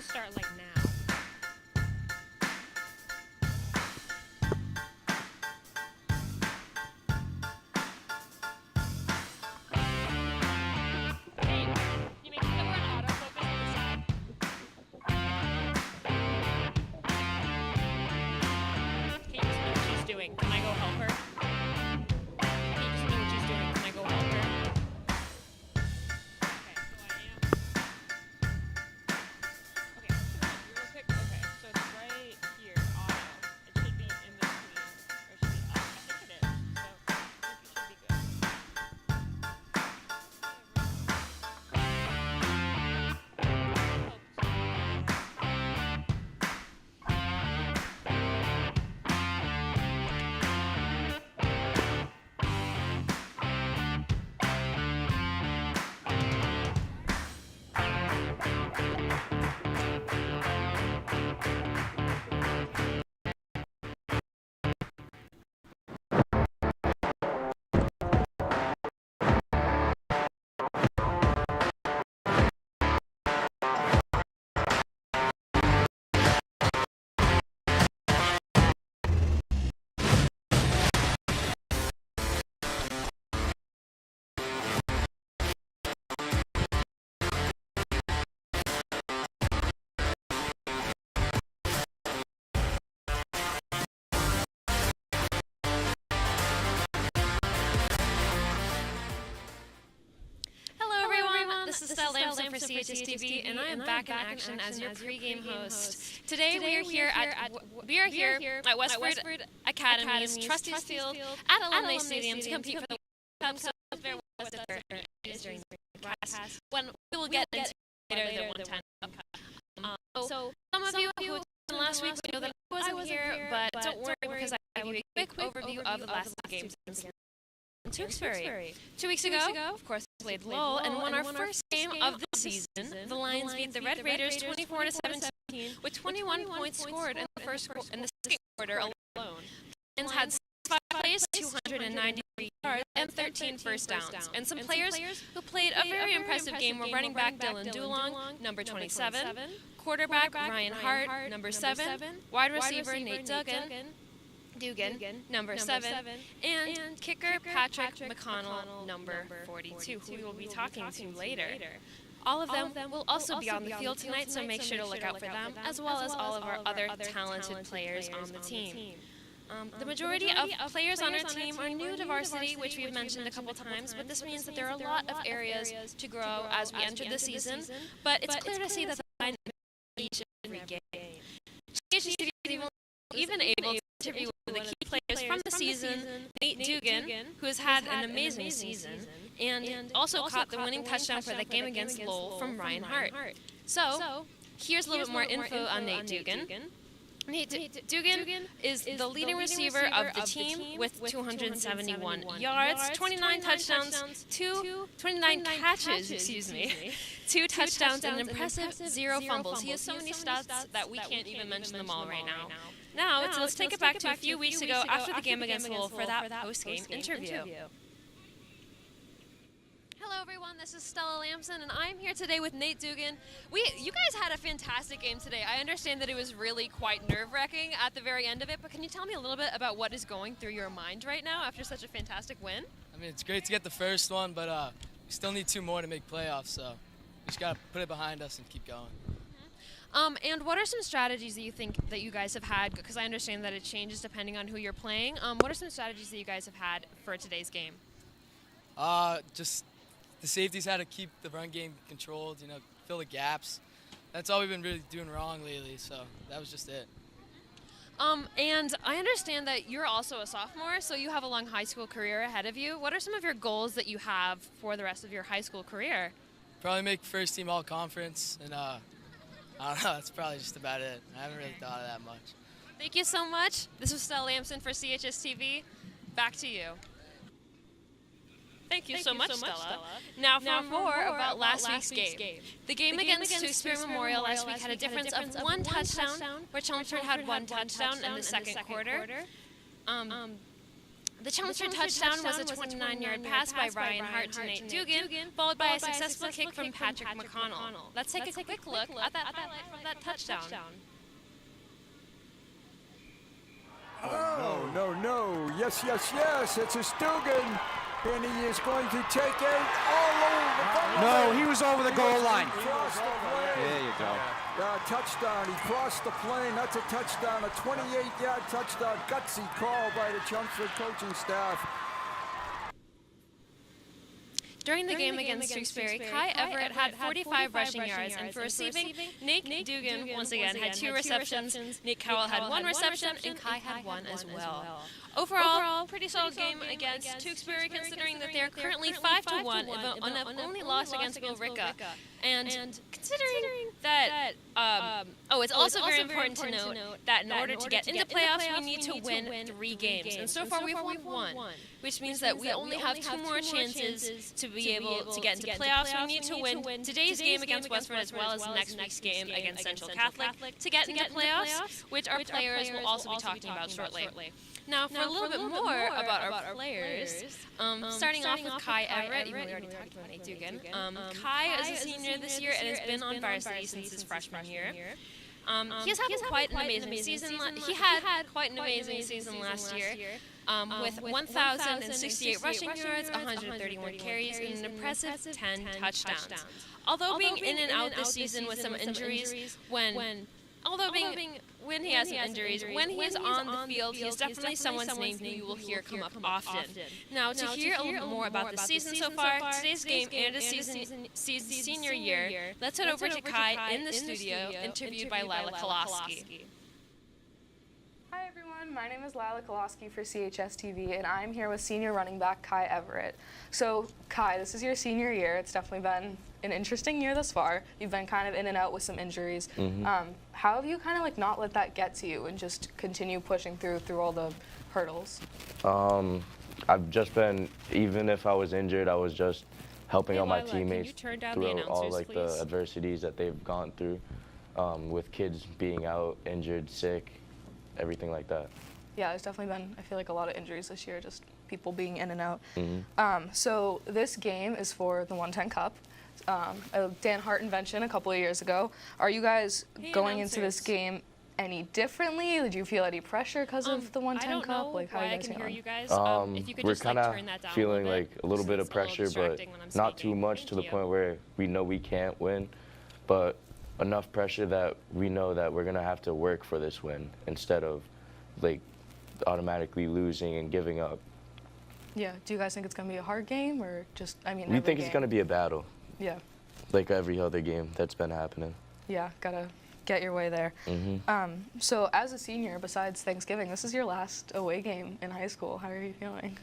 to start like now. Can I go help her? Can you just know what she's doing? Can I go help her? Okay, so real quick. Okay, so it's right here, auto. It should be in between, or it should be up. I think it is. So I think it should be good. This is Stella Lamson for CHSTv, and I am back in action as your pregame host. Today we are here at Westford Academy's Trustees Field at Alumni Stadium to compete for the World Cup. So Westford is during the broadcast when we will get into later the 110 Cup. So some of you who tuned in last week know that I wasn't here, but don't worry because I will give you a quick overview of the last games in Tewksbury. 2 weeks ago, of course, we played Lowell and won our first game of the season. The Lions beat the Red Raiders 24-17 with 21 points scored in the second quarter alone. The Lions had 5 plays, 293 yards, and 13 first downs. And some players who played a very impressive game were running back Dylan Dulong, number 27, quarterback Ryan Hart, number 7, wide receiver Nate Dugan, number 7, and kicker Patrick McConnell, number 42, who we will be talking to later. All of them will also be on the field tonight, so make sure to look out for them, as well as all of our other talented players on the team. The majority of players on our team are new to varsity, which we've mentioned a couple times, but this means that there are a lot of areas to grow as we enter the season, but it's clear to see that the line each and every game. CHSTv is even able to interview one of the key players from the season, Nate Dugan, who has had an amazing season, and also caught the winning touchdown for that game against Lowell from Ryan Hart. So, here's a little bit more info on Nate Dugan. Nate Dugan is the leading receiver of the team with 271 yards, 29 touchdowns, 29 catches, 2 touchdowns, and an impressive 0 fumbles. He has so many stats that we can't even mention them all right now. Now, let's take it back to a few weeks ago after the game against Lowell for that post-game interview. Hello everyone, this is Stella Lamson, and I'm here today with Nate Dugan. You guys had a fantastic game today. I understand that it was really quite nerve-wracking at the very end of it, but can you tell me a little bit about what is going through your mind right now after such a fantastic win? I mean, it's great to get the first one, but we still need 2 more to make playoffs, so we just got to put it behind us and keep going. And what are some strategies that you think that you guys have had, because I understand that it changes depending on who you're playing. What are some strategies that you guys have had for today's game? Just the safeties had to keep the run game controlled, fill the gaps. That's all we've been really doing wrong lately, so that was just it. And I understand that you're also a sophomore, so you have a long high school career ahead of you. What are some of your goals that you have for the rest of your high school career? Probably make first team all-conference, and I don't know, that's probably just about it. I haven't really thought of that much. Thank you so much. This was Stella Lamson for CHSTv. Back to you. Thank you so much, Stella. Now for more about last week's game. The game against Tewksbury Memorial last week had a difference of 1 touchdown, where Chelmsford had 1 touchdown in the second quarter. The Chelmsford touchdown was a 29-yard pass by Ryan Hart to Nate Dugan, followed by a successful kick from Patrick McConnell. Let's take a quick look at that highlight from that that touchdown. Oh, no. Yes. It's a Dugan. And he is going to take it all over. No, he was over the goal line. He crossed the plane. There you go. Touchdown. He crossed the plane. That's a touchdown. A 28-yard touchdown. Gutsy call by the Chelmsford coaching staff. During the game against Tewksbury, Kai Everett had 45 rushing yards, and for receiving, Nate Dugan, once again, had 2 receptions, Nate Cowell had 1 reception, and Kai had 1 as well. Overall, pretty solid game against Tewksbury, considering that they're currently 5-1, and have only lost against Billerica. And considering that, it's also very important to note that in order to get into playoffs, we need to win 3 games. And so far, we've won 1, which means that we only have 2 more chances to be able to get into playoffs. We need to win today's game against Westford as well as next week's game against Central Catholic to get into playoffs, which our players will also be talking about shortly. Now, for a little bit more about our players, starting off with Kai Everett, even though we already talked about Nate Dugan. Kai is a senior this year and has been on varsity since his freshman year. He's having quite an amazing season. He had quite an amazing season last year, with 1,068 rushing yards, 131 carries, and an impressive 10 touchdowns. Although being in and out this season with some injuries, when he has some injuries, when he is on the field, he is definitely someone's name who you will hear come up often. Now, to hear a little more about the season so far, today's game, and his senior year, let's head over to Kai in the studio, interviewed by Lila Koloski. Hi everyone, my name is Lila Koloski for CHSTv, and I'm here with senior running back Kai Everett. So Kai, this is your senior year. It's definitely been an interesting year thus far. You've been kind of in and out with some injuries. How have you kind of not let that get to you and just continue pushing through all the hurdles? I've just been, even if I was injured, I was just helping out my teammates through all the adversities that they've gone through, with kids being out, injured, sick, everything like that. Yeah, there's definitely been, I feel like, a lot of injuries this year, just people being in and out. So this game is for the 110 Cup. A Dan Hart invention a couple of years ago. Are you guys going into this game any differently? Did you feel any pressure because of the 110 Cup? How are you guys feeling? You guys. If you could we're just kind of turn that down feeling a little bit of pressure, but not too much to the point where we know we can't win, but enough pressure that we know that we're gonna have to work for this win instead of automatically losing and giving up. Yeah. Do you guys think it's gonna be a hard game, or just we think it's gonna be a battle. Yeah. Like every other game that's been happening. Yeah, gotta get your way there. So as a senior, besides Thanksgiving, this is your last away game in high school. How are you feeling?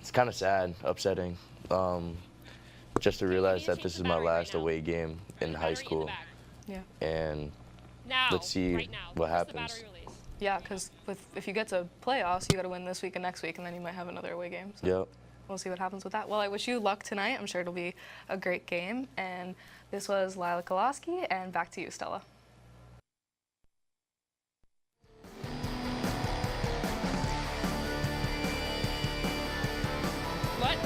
It's kind of sad, upsetting, just to realize that this is my last away game in high school. Yeah. And let's see what happens. Yeah, because if you get to playoffs, you got to win this week and next week, and then you might have another away game. So. Yep. We'll see what happens with that. Well, I wish you luck tonight. I'm sure it'll be a great game. And this was Lila Koloski, and back to you, Stella. What?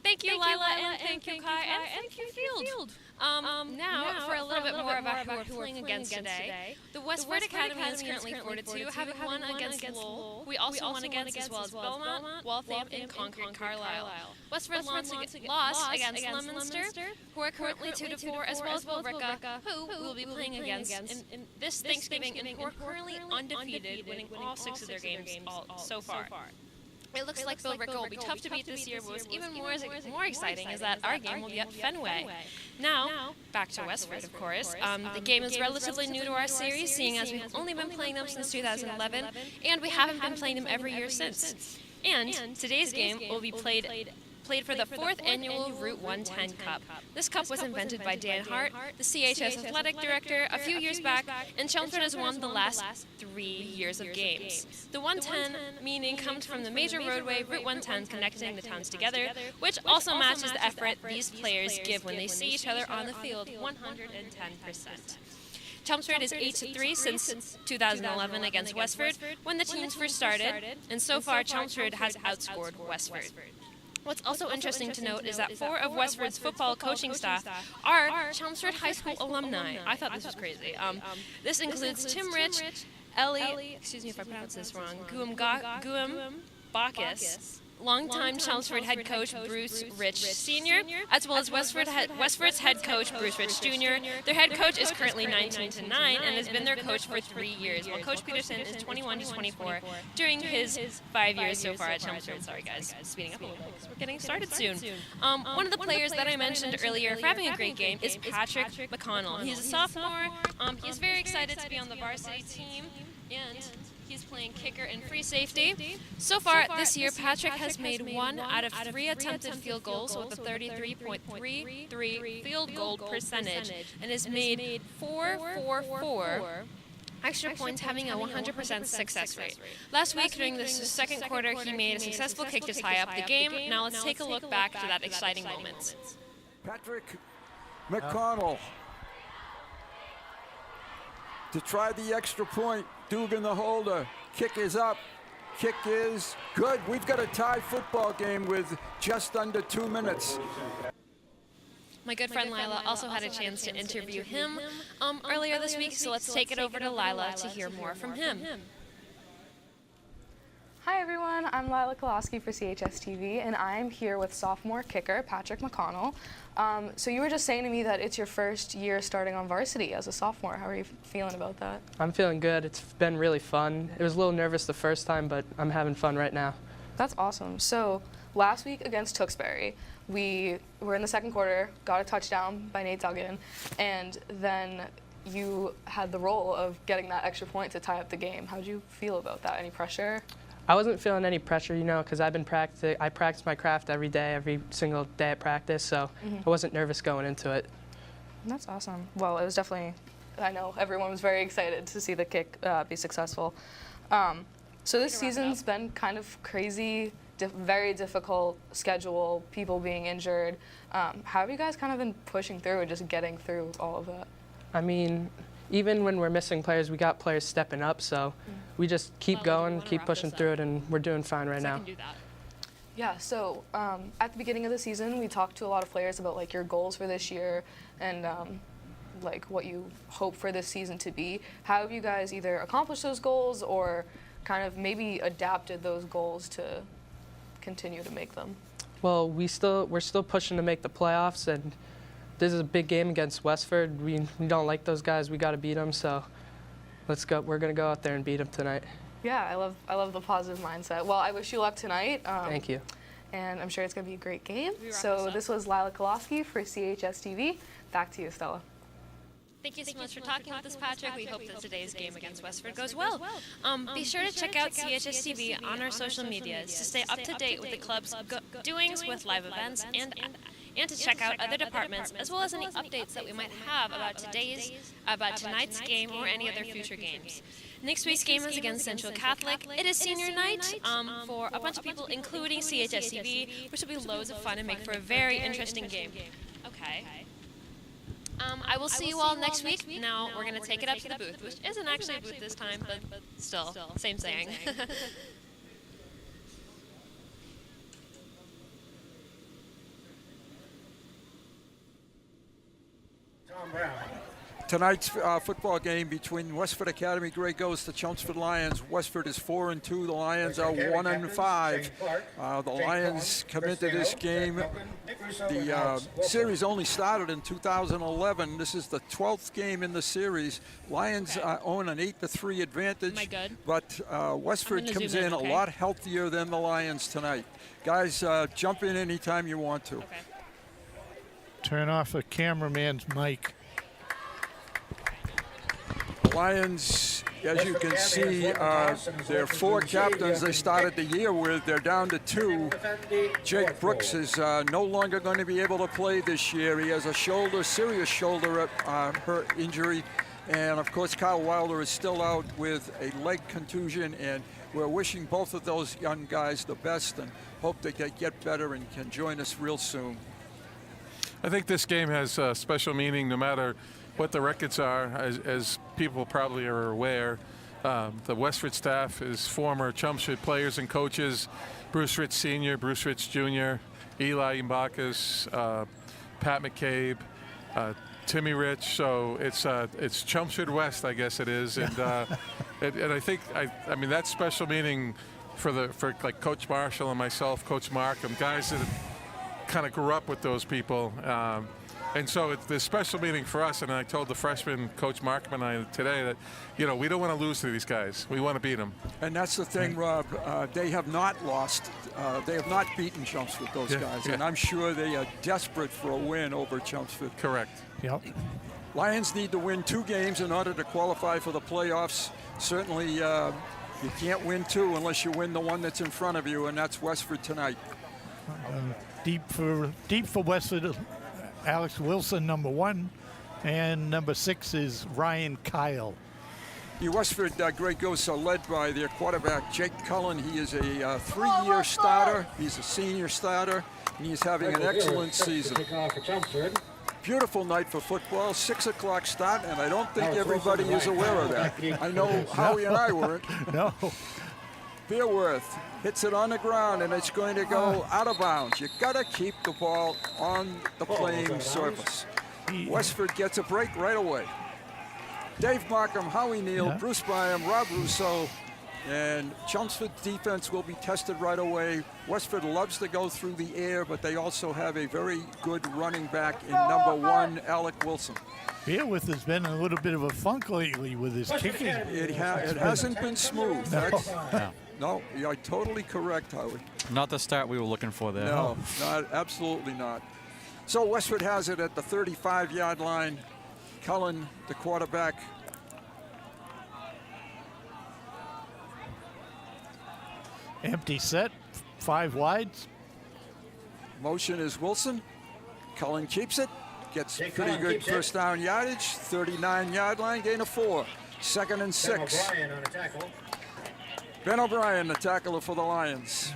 Thank you, Lila, and thank you, Kai, and thank you, Field. Now, for a little bit more about who we're playing against today. The Westford Academy is currently 4-2, having won against Lowell. We also won against as well as Belmont, Waltham, and Concord Carlisle. Westford lost against Leominster, who are currently 2-4, as well as Billerica, who we will be playing against in this Thanksgiving, and who are currently undefeated, winning all 6 of their games so far. It looks like Billerica will be tough to beat this year, but what's even more exciting is that our game will be at Fenway. Now, back to Westford, of course. The game is relatively new to our series, seeing as we've only been playing them since 2011, and we haven't been playing them every year since. And today's game will be played played for the 4th annual Route 110 Cup. This cup was invented by Dan Hart, the CHS athletic director, a few years back, and Chelmsford has won the last 3 years of games. The 110 meaning comes from the major roadway Route 110 connecting the towns together, which also matches the effort these players give when they see each other on the field 110%. Chelmsford is 8-3 since 2011 against Westford when the teams first started, and so far Chelmsford has outscored Westford. What's also interesting to note is that 4 of Westford's football coaching staff are Chelmsford High School alumni. I thought this was crazy. This includes Tim Rich, Ellie, excuse me if I pronounce this wrong, Guam Bacchus, longtime Chelmsford head coach Bruce Rich Sr., as well as Westford's head coach Bruce Rich Jr. Their head coach is currently 19-9 and has been their coach for 3 years, while Coach Peterson is 21-24 during his 5 years so far at Chelmsford. Sorry guys, speeding up a little bit because we're getting started soon. One of the players that I mentioned earlier for having a great game is Patrick McConnell. He's a sophomore. He's very excited to be on the varsity team, and he's playing kicker and free safety. So far this year, Patrick has made 1 out of 3 attempted field goals with a 33.33 field goal percentage and has made 4 extra points, having a 100% success rate. Last week during the second quarter, he made a successful kick to tie up the game. Now let's take a look back to that exciting moment. Patrick McConnell to try the extra point. Dugan the holder. Kick is up. Kick is good. We've got a tie football game with just under 2 minutes. My good friend Lila also had a chance to interview him earlier this week, so let's take it over to Lila to hear more from him. Hi everyone, I'm Lila Koloski for CHSTv, and I'm here with sophomore kicker Patrick McConnell. So you were just saying to me that it's your first year starting on varsity as a sophomore. How are you feeling about that? I'm feeling good. It's been really fun. It was a little nervous the first time, but I'm having fun right now. That's awesome. So last week against Tewksbury, we were in the second quarter, got a touchdown by Nate Dugan, and then you had the role of getting that extra point to tie up the game. How did you feel about that? Any pressure? I wasn't feeling any pressure, because I've been practicing. I practice my craft every day, every single day at practice, so I wasn't nervous going into it. That's awesome. Well, it was definitely, I know everyone was very excited to see the kick be successful. So this season's been kind of crazy, very difficult schedule, people being injured. How have you guys kind of been pushing through and just getting through all of that? I mean, even when we're missing players, we got players stepping up, so we just keep going, keep pushing through it, and we're doing fine right now. Yeah, so at the beginning of the season, we talked to a lot of players about like your goals for this year and like what you hope for this season to be. How have you guys either accomplished those goals or kind of maybe adapted those goals to continue to make them? Well, we're still pushing to make the playoffs, and this is a big game against Westford. We don't like those guys. We got to beat them, so let's go. We're going to go out there and beat them tonight. Yeah, I love the positive mindset. Well, I wish you luck tonight. Thank you. And I'm sure it's going to be a great game. So this was Lila Koloski for CHSTv. Back to you, Stella. Thank you so much for talking with us, Patrick. We hope that today's game against Westford goes well. Be sure to check out CHSTv on our social medias to stay up to date with the club's doings with live events and to check out other departments, as well as any updates that we might have about tonight's game or any other future games. Next week's game is against Central Catholic. It is senior night for a bunch of people, including CHSTv, which will be loads of fun and make for a very interesting game. Okay. I will see you all next week. Now we're going to take it up to the booth, which isn't actually a booth this time, but still, same saying. Tom Brown. Tonight's football game between Westford Academy Grey goes to Chelmsford Lions. Westford is 4-2. The Lions are 1-5. The Lions come into this game. The series only started in 2011. This is the 12th game in the series. Lions own an 8-3 advantage, but Westford comes in a lot healthier than the Lions tonight. Guys, jump in anytime you want to. Turn off the cameraman's mic. Lions as you can see, their 4 captains they started the year with, they're down to 2. Jake Brooks is no longer going to be able to play this year. He has a serious shoulder hurt injury. And of course, Kyle Wilder is still out with a leg contusion, and we're wishing both of those young guys the best and hope that they get better and can join us real soon. I think this game has special meaning no matter what the records are. As people probably are aware, the Westford staff is former Chelmsford players and coaches, Bruce Rich Sr., Bruce Rich Jr., Eli Mbakis, Pat McCabe, Timmy Rich. So it's Chelmsford West, I guess it is, and and I think I mean that's special meaning for like Coach Marshall and myself, Coach Markham, guys that kind of grew up with those people. And so there's special meaning for us, and I told the freshman, Coach Markham and I today, that, you know, we don't want to lose to these guys. We want to beat them. And that's the thing, Rob. They have not lost. They have not beaten Chelmsford, those guys. Yeah. And I'm sure they are desperate for a win over Chelmsford. Correct. Yep. Lions need to win 2 games in order to qualify for the playoffs. Certainly, you can't win 2 unless you win the one that's in front of you, and that's Westford tonight. Deep for Westford. Alex Wilson, number 1, and number 6 is Ryan Kyle. The Westford Grey Ghosts are led by their quarterback, Jake Cullen. He is a 3-year starter. He's a senior starter, and he's having an excellent season. Beautiful night for football, 6 o'clock start, and I don't think everybody is aware of that. I know Howie and I weren't. No. Beerworth hits it on the ground, and it's going to go out of bounds. You got to keep the ball on the playing surface. Westford gets a break right away. Dave Markham, Howie Neal, Bruce Byam, Rob Rousseau, and Chelmsford's defense will be tested right away. Westford loves to go through the air, but they also have a very good running back in number 1, Alec Wilson. Beerworth has been in a little bit of a funk lately with his kicking. It hasn't been smooth. No, you're totally correct, Howie. Not the start we were looking for there. No, absolutely not. So Westford has it at the 35-yard line. Cullen, the quarterback. Empty set, 5 wides. Motion is Wilson. Cullen keeps it. Gets pretty good first down yardage. 39-yard line, gain of 4. 2nd and 6. Ben O'Brien, the tackler for the Lions.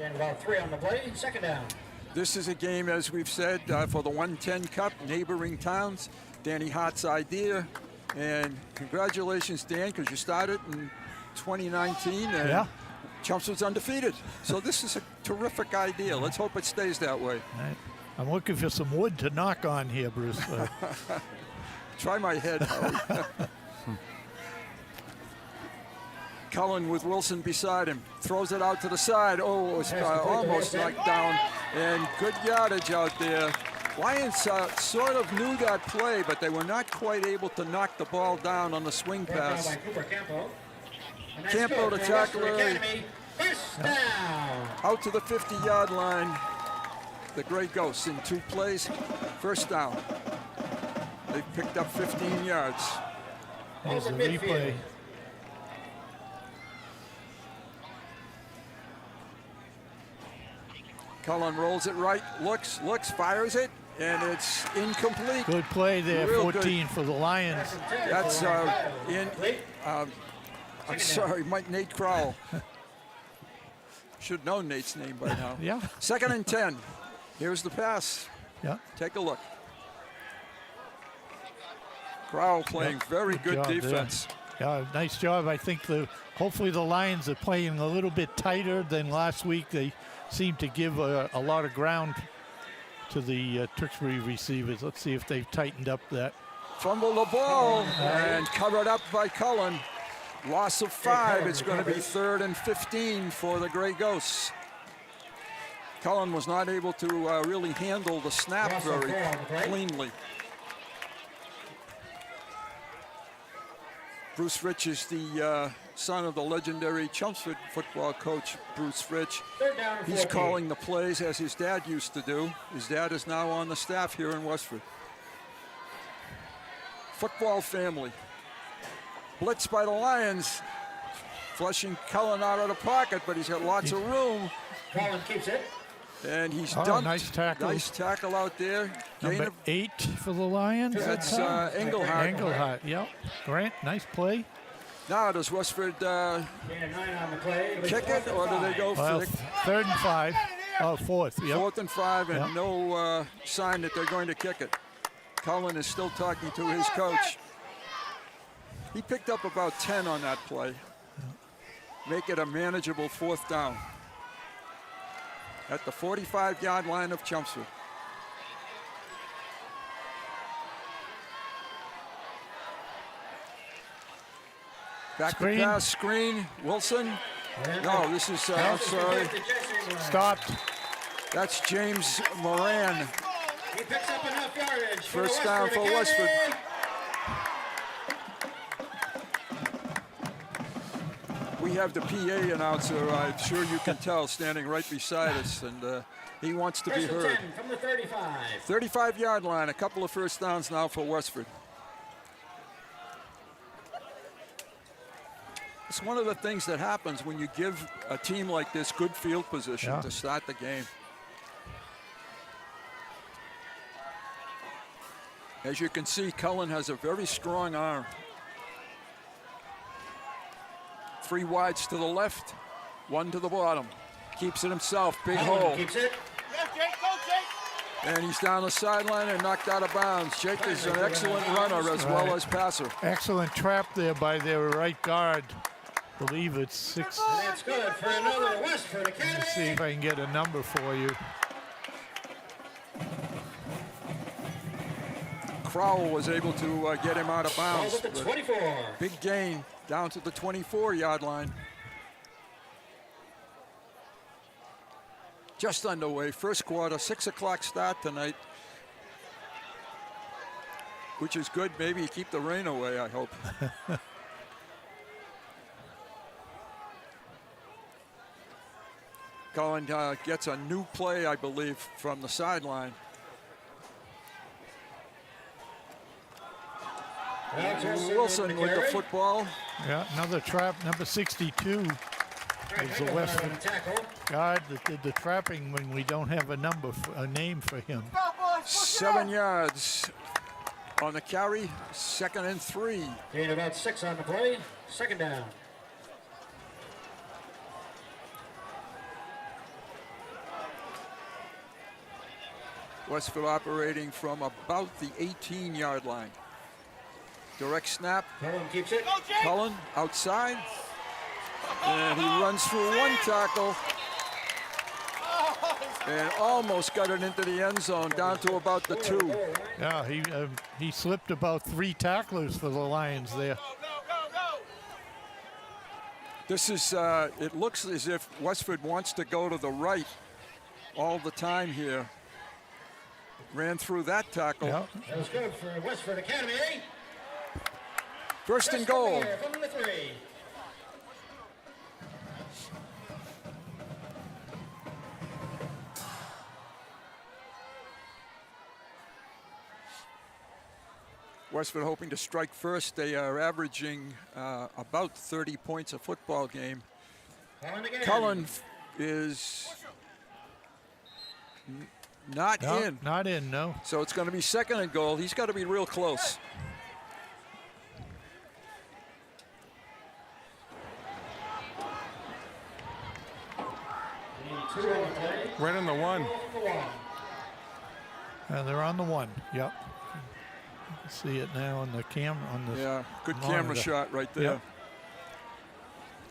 And about 3 on the play, 2nd down. This is a game, as we've said, for the 110 Cup, neighboring towns. Danny Hart's idea. And congratulations, Dan, because you started in 2019. And Chelmsford's undefeated. So this is a terrific idea. Let's hope it stays that way. Right. I'm looking for some wood to knock on here, Bruce. Try my head, Howie. Cullen with Wilson beside him. Throws it out to the side. Oh, it was almost knocked down. And good yardage out there. Lions sort of knew that play, but they were not quite able to knock the ball down on the swing pass. Campo, the tackler, out to the 50-yard line. The Grey Ghosts in 2 plays. First down. They've picked up 15 yards. There's the replay. Cullen rolls it right, looks, fires it, and it's incomplete. Good play there, Real 14 for the Lions. That's I'm sorry, Nate Crowell. Should know Nate's name by now. Yeah. 2nd and 10. Here's the pass. Yeah. Take a look. Crowell playing very good defense. Yeah, nice job. I think hopefully the Lions are playing a little bit tighter than last week. They seem to give a lot of ground to the Tewksbury receivers. Let's see if they've tightened up that. Fumble the ball and covered up by Cullen. Loss of 5. It's going to be 3rd and 15 for the Grey Ghosts. Cullen was not able to really handle the snap very cleanly. Bruce Rich is the son of the legendary Chelmsford football coach, Bruce Rich. He's calling the plays as his dad used to do. His dad is now on the staff here in Westford. Football family. blitz by the Lions. Flushing Cullen out of the pocket, but he's got lots of room. Cullen keeps it. And he's dumped. Nice tackle. Nice tackle out there. Number 8 for the Lions. That's Engelhardt. Engelhardt, yep. Grant, nice play. Now does Westford Gain of 9 on the play. kick it, or do they go for the 3rd and 5? Oh, 4th, yep. 4th and 5, and no sign that they're going to kick it. Cullen is still talking to his coach. He picked up about 10 on that play. Make it a manageable 4th down. At the 45-yard line of Chelmsford. Back to pass, screen, Wilson. No, this is, I'm sorry. Stopped. That's James Moran. He picks up enough yardage. First down for Westford. We have the PA announcer, I'm sure you can tell, standing right beside us, and he wants to be heard. From the 35. 35-yard line, a couple of first downs now for Westford. It's one of the things that happens when you give a team like this good field position to start the game. As you can see, Cullen has a very strong arm. 3 wides to the left, 1 to the bottom. Keeps it himself, big hole. Keeps it. And he's down the sideline and knocked out of bounds. Jake is an excellent runner as well as passer. Excellent trap there by their right guard. I believe it's 6. And that's good for another Westford Academy. Let's see if I can get a number for you. Crowell was able to get him out of bounds. At the 24. Big gain down to the 24-yard line. Just underway, first quarter, 6 o'clock start tonight, which is good. Maybe keep the rain away, I hope. Cullen gets a new play, I believe, from the sideline. Wilson with the football. Yeah, another trap, number 62. Is the Westford guard that did the trapping when we don't have a name for him. 7 yards on the carry, 2nd and 3. Gain about 6 on the play, 2nd down. Westford operating from about the 18-yard line. Direct snap. Cullen keeps it. Cullen outside. And he runs through 1 tackle. And almost got it into the end zone, down to about the 2. Yeah, he slipped about 3 tacklers for the Lions there. This is, it looks as if Westford wants to go to the right all the time here. Ran through that tackle. Yeah. That was good for Westford Academy. First and goal. From the 3. Westford hoping to strike first. They are averaging about 30 points a football game. Cullen is not in. Not in, no. So it's going to be 2nd and goal. He's got to be real close. Right on the 1. They're on the 1. Yep. You can see it now on the camera. Yeah, good monitor. camera shot right there. Yep.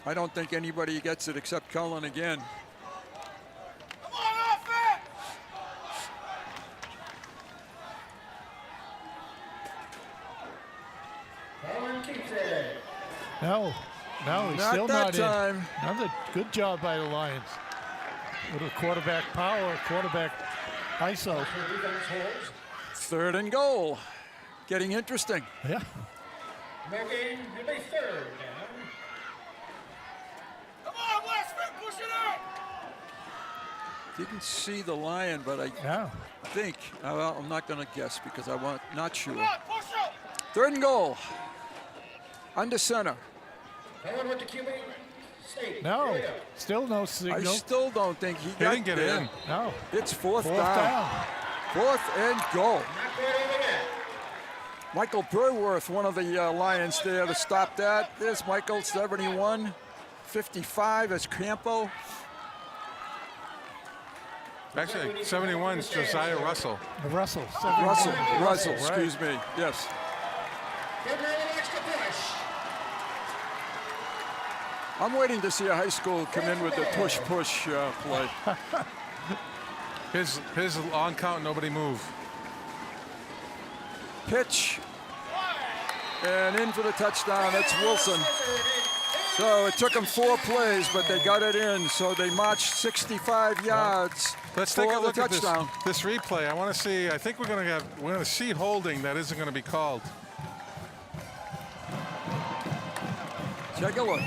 I don't think anybody gets it except Cullen again. No, he's Not still that not time. in. Another good job by the Lions. Little quarterback power, quarterback ISO. 3rd and goal. Getting interesting. Yeah. No gain, it'll be 3rd down. Come on, Westford, push it out! Didn't see the Lion, but I think, well, I'm not going to guess because I want, not sure. 3rd and goal. Under center. Going with the QB state. No, still no signal. I still don't think he didn't get in. in. No. It's fourth down. Fourth and goal. Not quite over yet. Michael Burworth, one of the Lions there to stop that. There's Michael, 71. 55 is Campo. Actually, 71 is Josiah Russell. Russell. Russell, excuse me. Yes. Give her an extra push. I'm waiting to see a high school come in with the push-push play. His on count, nobody move. Pitch. And in for the touchdown. That's Wilson. So it took them 4 plays, but they got it in. So they marched 65 yards. Let's take a look at touchdown. this replay. I want to see. I think we're going to see holding that isn't going to be called. Take a look.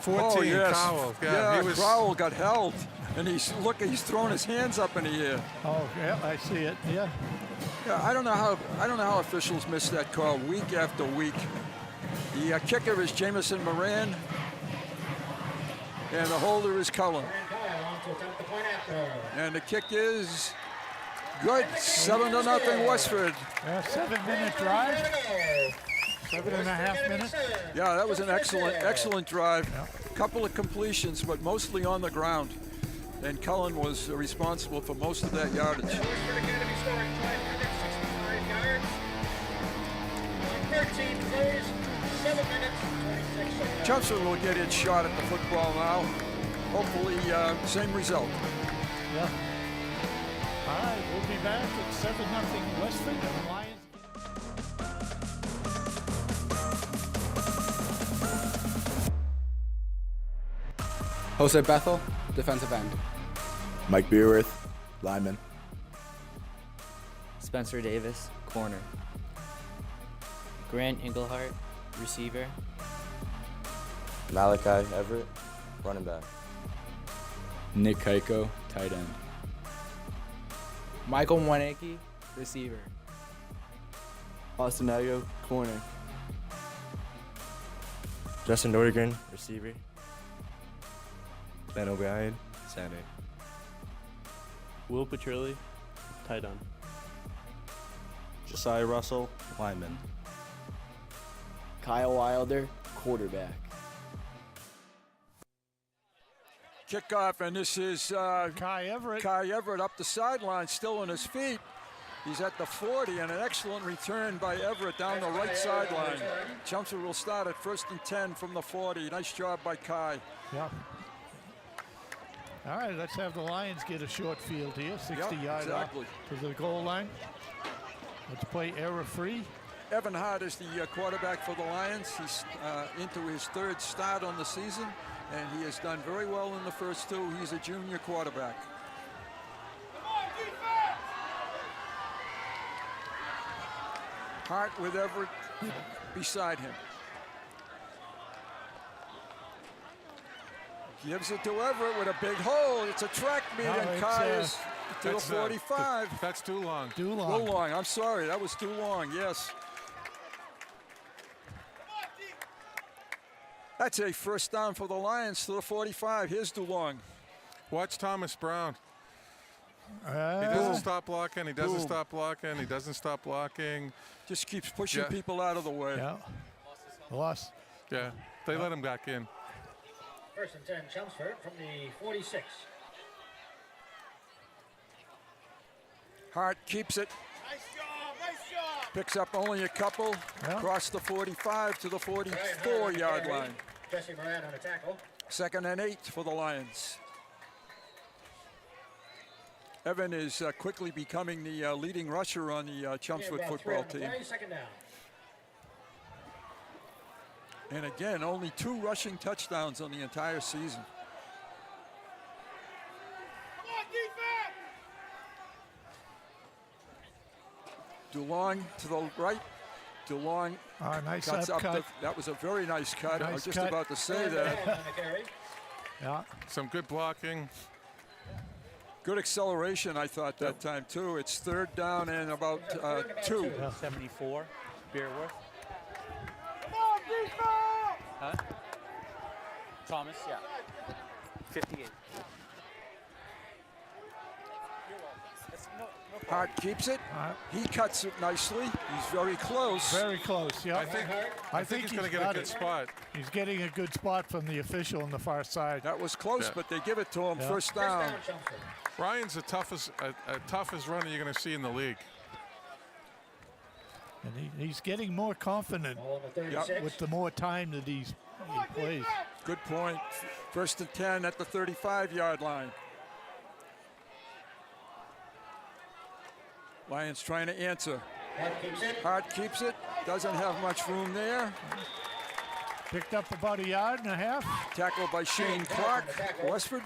14, yes. Cowell. Yeah, he was. Crowell got held, and he's throwing his hands up in the air. Oh, yeah, I see it. Yeah. Yeah, I don't know how officials miss that call week after week. The kicker is Jamison Moran, and the holder is Cullen. And the kick is good. 7-0 Westford. Yeah, 7-minute drive. 7.5 minutes. Yeah, that was an excellent drive. Couple of completions, but mostly on the ground. And Cullen was responsible for most of that yardage. Westford Academy scoring 565 yards. 13 plays, 7 minutes, 26 seconds. Chelmsford will get its shot at the football now. Hopefully, same result. Yeah. All right, we'll be back at 7-0 Westford and the Lions. Jose Bethel, defensive end. Mike Beerworth, lineman. Spencer Davis, corner. Grant Englehart, receiver. Malachi Everett, running back. Nick Keiko, tight end. Michael Waneke, receiver. Austin Ayo, corner. Justin Nordegren, Receiver. Ben O'Brien, center. Will Petrilli, tight end. Josiah Russell, lineman. Kyle Wilder, quarterback. Kickoff, and this is Kai Everett. Kai Everett up the sideline, still on his feet. He's at the 40, and an excellent return by Everett down the right sideline. Chelmsford will start at 1st and 10 from the 40. Nice job by Kai. Yeah. All right, let's have the Lions get a short field here, 60-yard exactly. To the goal line. Let's play error-free. Evan Hart is the quarterback for the Lions. He's into his 3rd start on the season, and he has done very well in the first 2. He's a junior quarterback. Hart with Everett beside him. Gives it to Everett with a big hole. It's a track meet, and Kai is to the 45. That's too long. Too long. Too long. I'm sorry. That was too long. Yes. That's a 1st down for the Lions to the 45. Here's DeLong. Watch Thomas Brown. He doesn't stop blocking. He doesn't stop blocking. He doesn't stop blocking. Just keeps pushing people out of the way. Yeah. Lost. Yeah. They let him back in. 1st and 10, Chelmsford from the 46. Hart keeps it. Nice job. Picks up only a couple. Across the 45 to the 44-yard line. Jesse Moran on a tackle. 2nd and 8 for the Lions. Evan is quickly becoming the leading rusher on the Chelmsford football team. 2nd down. And again, only 2 rushing touchdowns on the entire season. DeLong to the right. DeLong nice cuts up cut. That was a very nice cut. Nice I was just cut. about to say that. Yeah. Some good blocking. Good acceleration, I thought, that time, too. It's 3rd down and about 2. 74, Beerworth. Huh? Thomas, yeah. 58. Hart keeps it. He cuts it nicely. He's very close. Very close, yeah. I think he's going to get a good spot. He's getting a good spot from the official on the far side. That was close, but they give it to him. Yeah. 1st down. Ryan's the toughest runner you're going to see in the league. And he's getting more confident with the more time that he plays. Good point. 1st and 10 at the 35-yard line. Lions trying to answer. Hart keeps it. Doesn't have much room there. Picked up about 1.5 yards. Tackled by Shane Clark, Westford.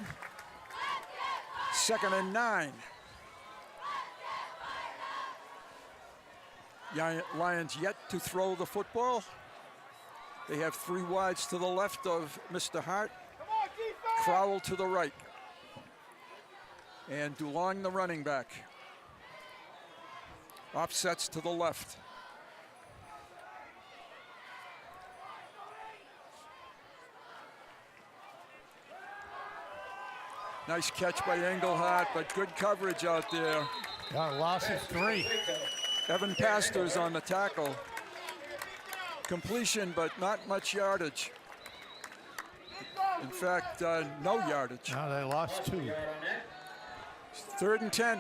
2nd and 9. Lions yet to throw the football. They have 3 wides to the left of Mr. Hart. Crowell to the right. And DeLong, the running back. Offsets to the left. Nice catch by Engelhardt, but good coverage out there. Got a loss of 3. Evan Pastors on the tackle. Completion, but not much yardage. In fact, no yardage. Now they lost 2. 3rd and 10.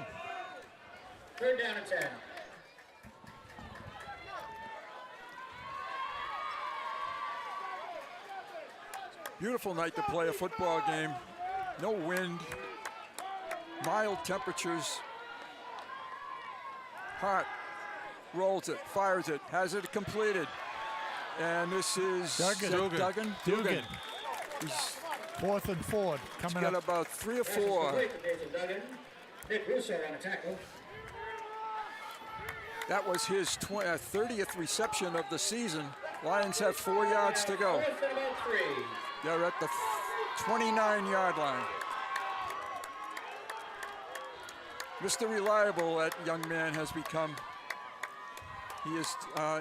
3rd down and 10. Beautiful night to play a football game. No wind, mild temperatures. Hart rolls it, fires it, has it completed. And this is Dugan. He's 4th and 4 coming got up. about 3 or 4. That was his 30th reception of the season. Lions have 4 yards to go. They're at the 29-yard line. Mr. Reliable, that young man has become. He is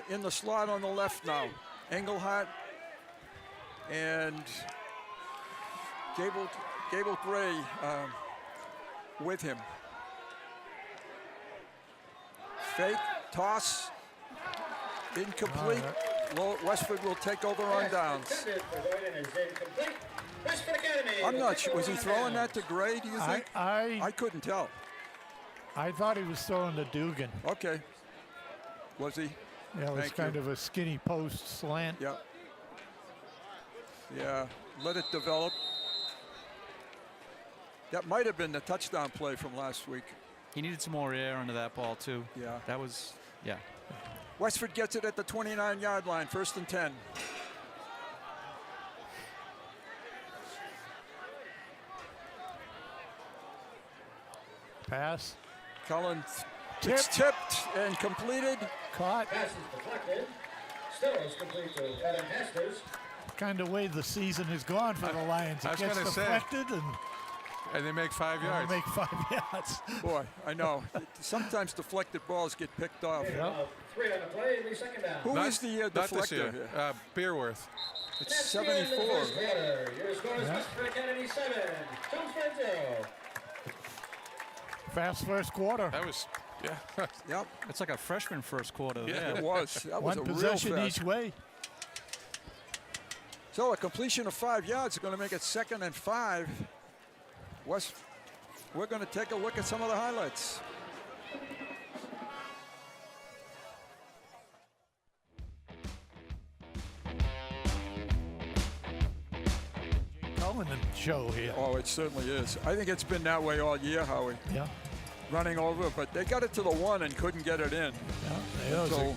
in the slot on the left now. Engelhardt and Gable Gray with him. Fake, toss, incomplete. Westford will take over on downs. I'm not sure. Was he throwing that to Gray, do you think? I couldn't tell. I thought he was throwing to Dugan. Okay. Was he? Yeah, it was kind of a skinny post slant. Yeah. Yeah, let it develop. That might have been the touchdown play from last week. He needed some more air under that ball, too. Yeah. That was, yeah. Westford gets it at the 29-yard line, 1st and 10. Pass. Cullen, it's tipped and completed. Caught. Pass is deflected. Still is complete to Evan Hasters. Kind of way the season has gone for the Lions. It gets deflected and they make 5 yards. They make 5 yards. Boy, I know. Sometimes deflected balls get picked off. Yep. 3 on the play, 2nd down. Who is the deflector here? Beerworth. It's 74. Your score is Westford Academy 7, Chelmsford 0. Fast first quarter. That was, yeah. Yep. It's like a freshman first quarter. Yeah, it was. That was One a possession real fast. each way. So a completion of 5 yards is going to make it 2nd and 5. We're going to take a look at some of the highlights. Cullen show here. Oh, it certainly is. I think it's been that way all year, Howie. Yeah. Running over, but they got it to the 1 and couldn't get it in. Yeah, so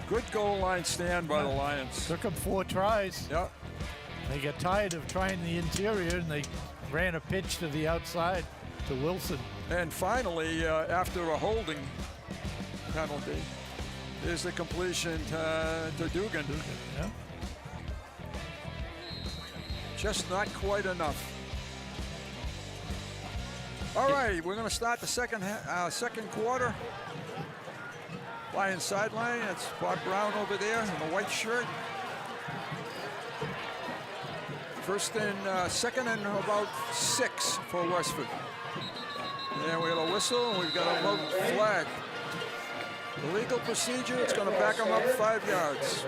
good goal line stand by the Lions. Took them 4 tries. Yeah. They got tired of trying the interior and they ran a pitch to the outside to Wilson. And finally, after a holding penalty, is the completion to Dugan. Yeah. Just not quite enough. All right, we're going to start the second quarter. Lions sideline. It's Bob Brown over there in the white shirt. Second and about 6 for Westford. And we got a whistle, and we've got a vote flag. The legal procedure, it's going to back them up 5 yards.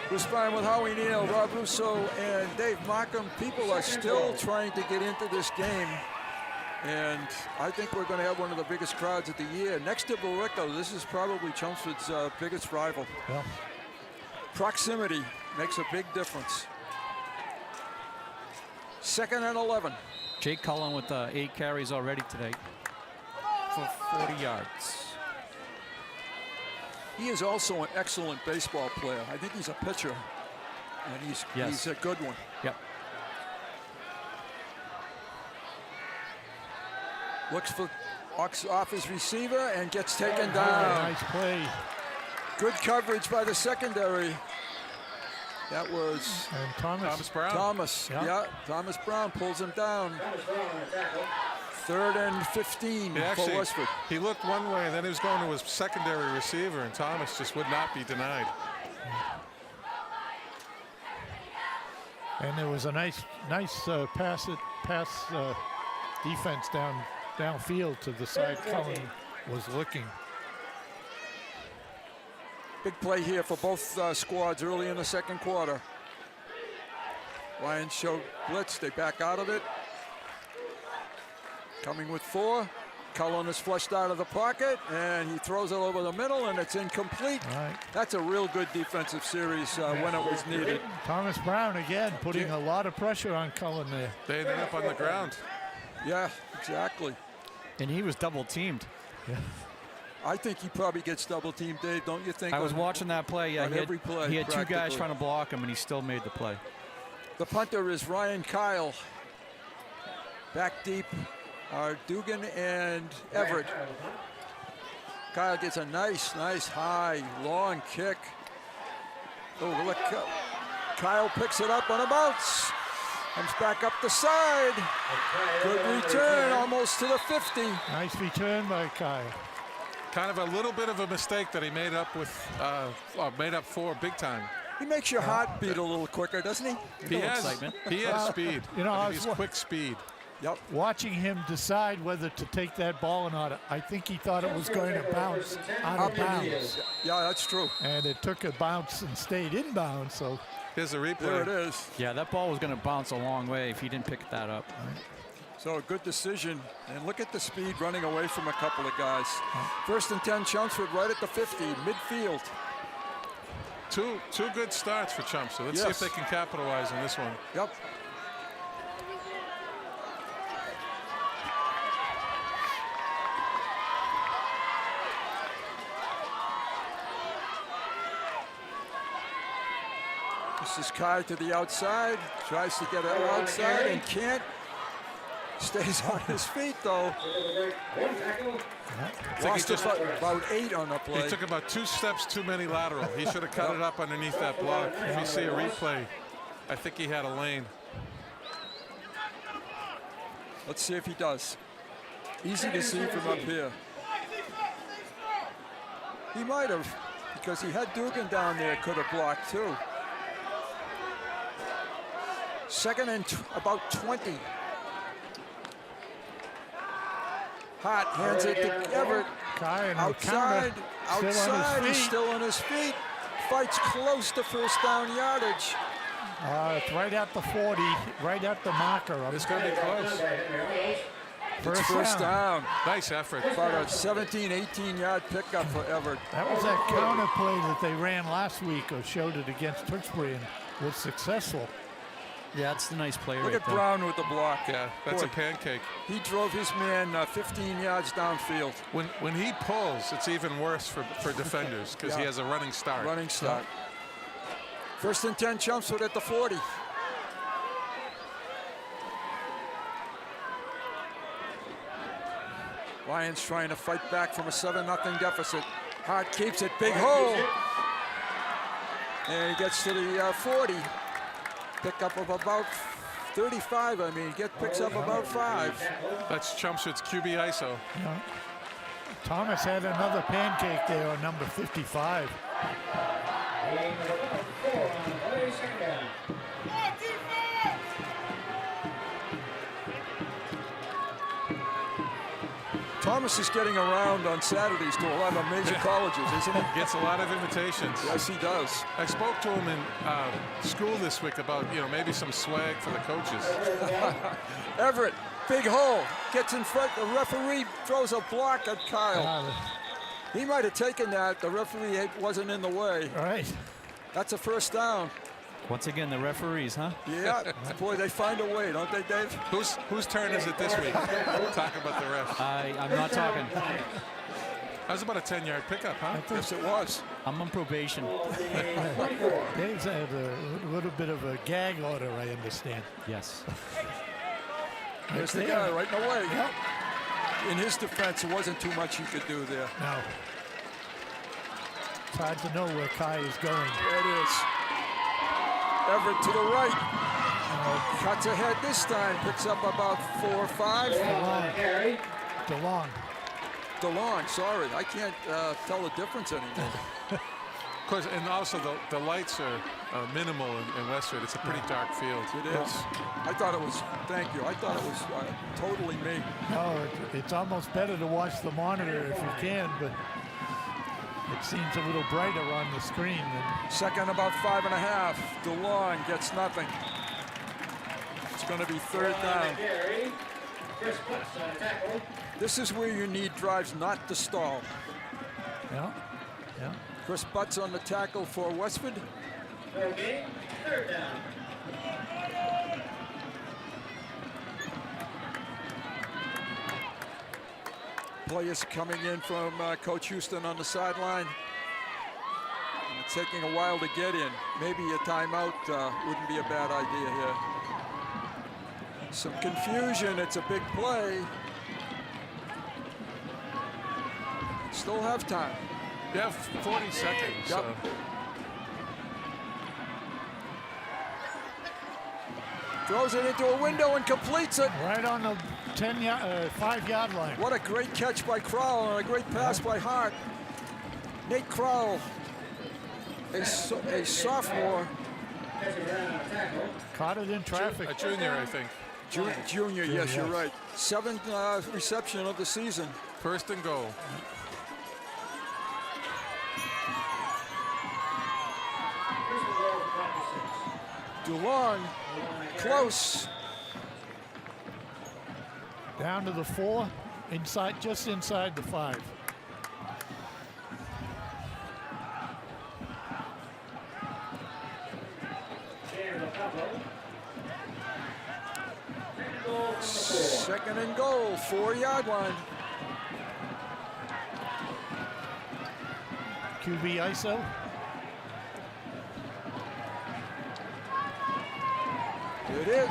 Bruce Bryan with Howie Neal, Rob Russo, and Dave Markham. People are still trying to get into this game. And I think we're going to have one of the biggest crowds of the year. Next to Barico, this is probably Chelmsford's biggest rival. Yeah. Proximity makes a big difference. 2nd and 11. Jake Cullen with 8 carries already today for 40 yards. He is also an excellent baseball player. I think he's a pitcher, and he's a good one. Yep. Looks for off his receiver and gets taken down. Nice play. Good coverage by the secondary. That was Thomas Brown. Thomas Brown pulls him down. 3rd and 15 for Westford. He looked one way, and then he was going to his secondary receiver, and Thomas just would not be denied. And there was a nice pass defense downfield to the side Cullen was looking. Big play here for both squads early in the second quarter. Lions show blitz, they back out of it. Coming with 4. Cullen is flushed out of the pocket, and he throws it over the middle, and it's incomplete. Right. That's a real good defensive series when it was needed. Thomas Brown again putting a lot of pressure on Cullen there. They ended up on the ground. Yeah, exactly. And he was double teamed. Yeah. I think he probably gets double teamed, Dave, don't you think? I was watching that play. Yeah, every play, he had 2 guys trying to block him, and he still made the play. The punter is Ryan Kyle. Back deep are Dugan and Everett. Kyle gets a nice high, long kick. Oh, look, Kyle picks it up on a bounce. Comes back up the side. Good return, almost to the 50. Nice return by Kyle. Kind of a little bit of a mistake that he made up for big time. He makes your heart beat a little quicker, doesn't he? He has speed. You know, he's quick speed. Yep. Watching him decide whether to take that ball or not, I think he thought it was going to bounce out of bounds. Yeah, that's true. And it took a bounce and stayed in bounds. So here's a replay. There it is. Yeah, that ball was going to bounce a long way if he didn't pick that up. So a good decision. And look at the speed running away from a couple of guys. 1st and 10, Chelmsford right at the 50, midfield. Two good starts for Chelmsford. Let's see if they can capitalize on this one. Yep. This is Kai to the outside, tries to get it outside and can't. Stays on his feet though. Lost about 8 on the play. He took about 2 steps too many lateral. He should have cut it up underneath that block. If you see a replay, I think he had a lane. Let's see if he does. Easy to see from up here. He might have, because he had Dugan down there, could have blocked too. 2nd and about 20. Hart hands it to Everett. Outside, he's still on his feet. Fights close to 1st down yardage. It's right at the 40, right at the marker. It's going to be close. First down. Nice effort. About a 17, 18-yard pickup for Everett. That was that counter play that they ran last week, or showed it against Tewksbury, and was successful. Yeah, that's the nice play. Look at Brown with the block. Yeah, that's a pancake. He drove his man 15 yards downfield. When he pulls, it's even worse for defenders because he has a running start. Running start. 1st and 10, Chelmsford at the 40. Lions trying to fight back from a 7-0 deficit. Hart keeps it, big hole. And he gets to the 40. Pickup of about 35, I mean, picks up about 5. That's Chelmsford's QB ISO. Yeah. Thomas had another pancake there on number 55. Thomas is getting around on Saturdays to a lot of major colleges, isn't he? Gets a lot of invitations. Yes, he does. I spoke to him in school this week about, maybe some swag for the coaches. Everett, big hole, gets in front. The referee throws a block at Kyle. He might have taken that. The referee wasn't in the way. All right. That's a first down. Once again, the referees, huh? Yeah, boy, they find a way, don't they, Dave? Whose turn is it this week? Talk about the refs. I'm not talking. That was about a 10-yard pickup, huh? Yes, it was. I'm on probation. Dave's had a little bit of a gag order, I understand. Yes. There's the guy right in the way. Yep. In his defense, there wasn't too much he could do there. No. It's hard to know where Kai is going. There it is. Everett to the right. Cuts ahead this time. Picks up about 4 or 5. DeLong, sorry. I can't tell the difference anymore. Of course, and also the lights are minimal in Westford. It's a pretty dark field. It is. I thought it was, thank you, I thought it was totally me. No, it's almost better to watch the monitor if you can, but it seems a little brighter on the screen. Second about 5.5. DeLong gets nothing. It's going to be third down. This is where you need drives not to stall. Yeah, yeah. Chris Butts on the tackle for Westford. Okay, third down. Players coming in from Coach Houston on the sideline. It's taking a while to get in. Maybe a timeout wouldn't be a bad idea here. Some confusion, it's a big play. Still have time. You have 40 seconds. Yep. So. Throws it into a window and completes it. Right on the 5-yard line. What a great catch by Crowell and a great pass by Hart. Nate Crowell, a sophomore. Caught it in traffic. A junior, I think. Junior, yes, you're right. 7th reception of the season. First and goal. DeLong, close. Down to the 4, just inside the 5. Second and goal, 4-yard line. QB ISO. It is.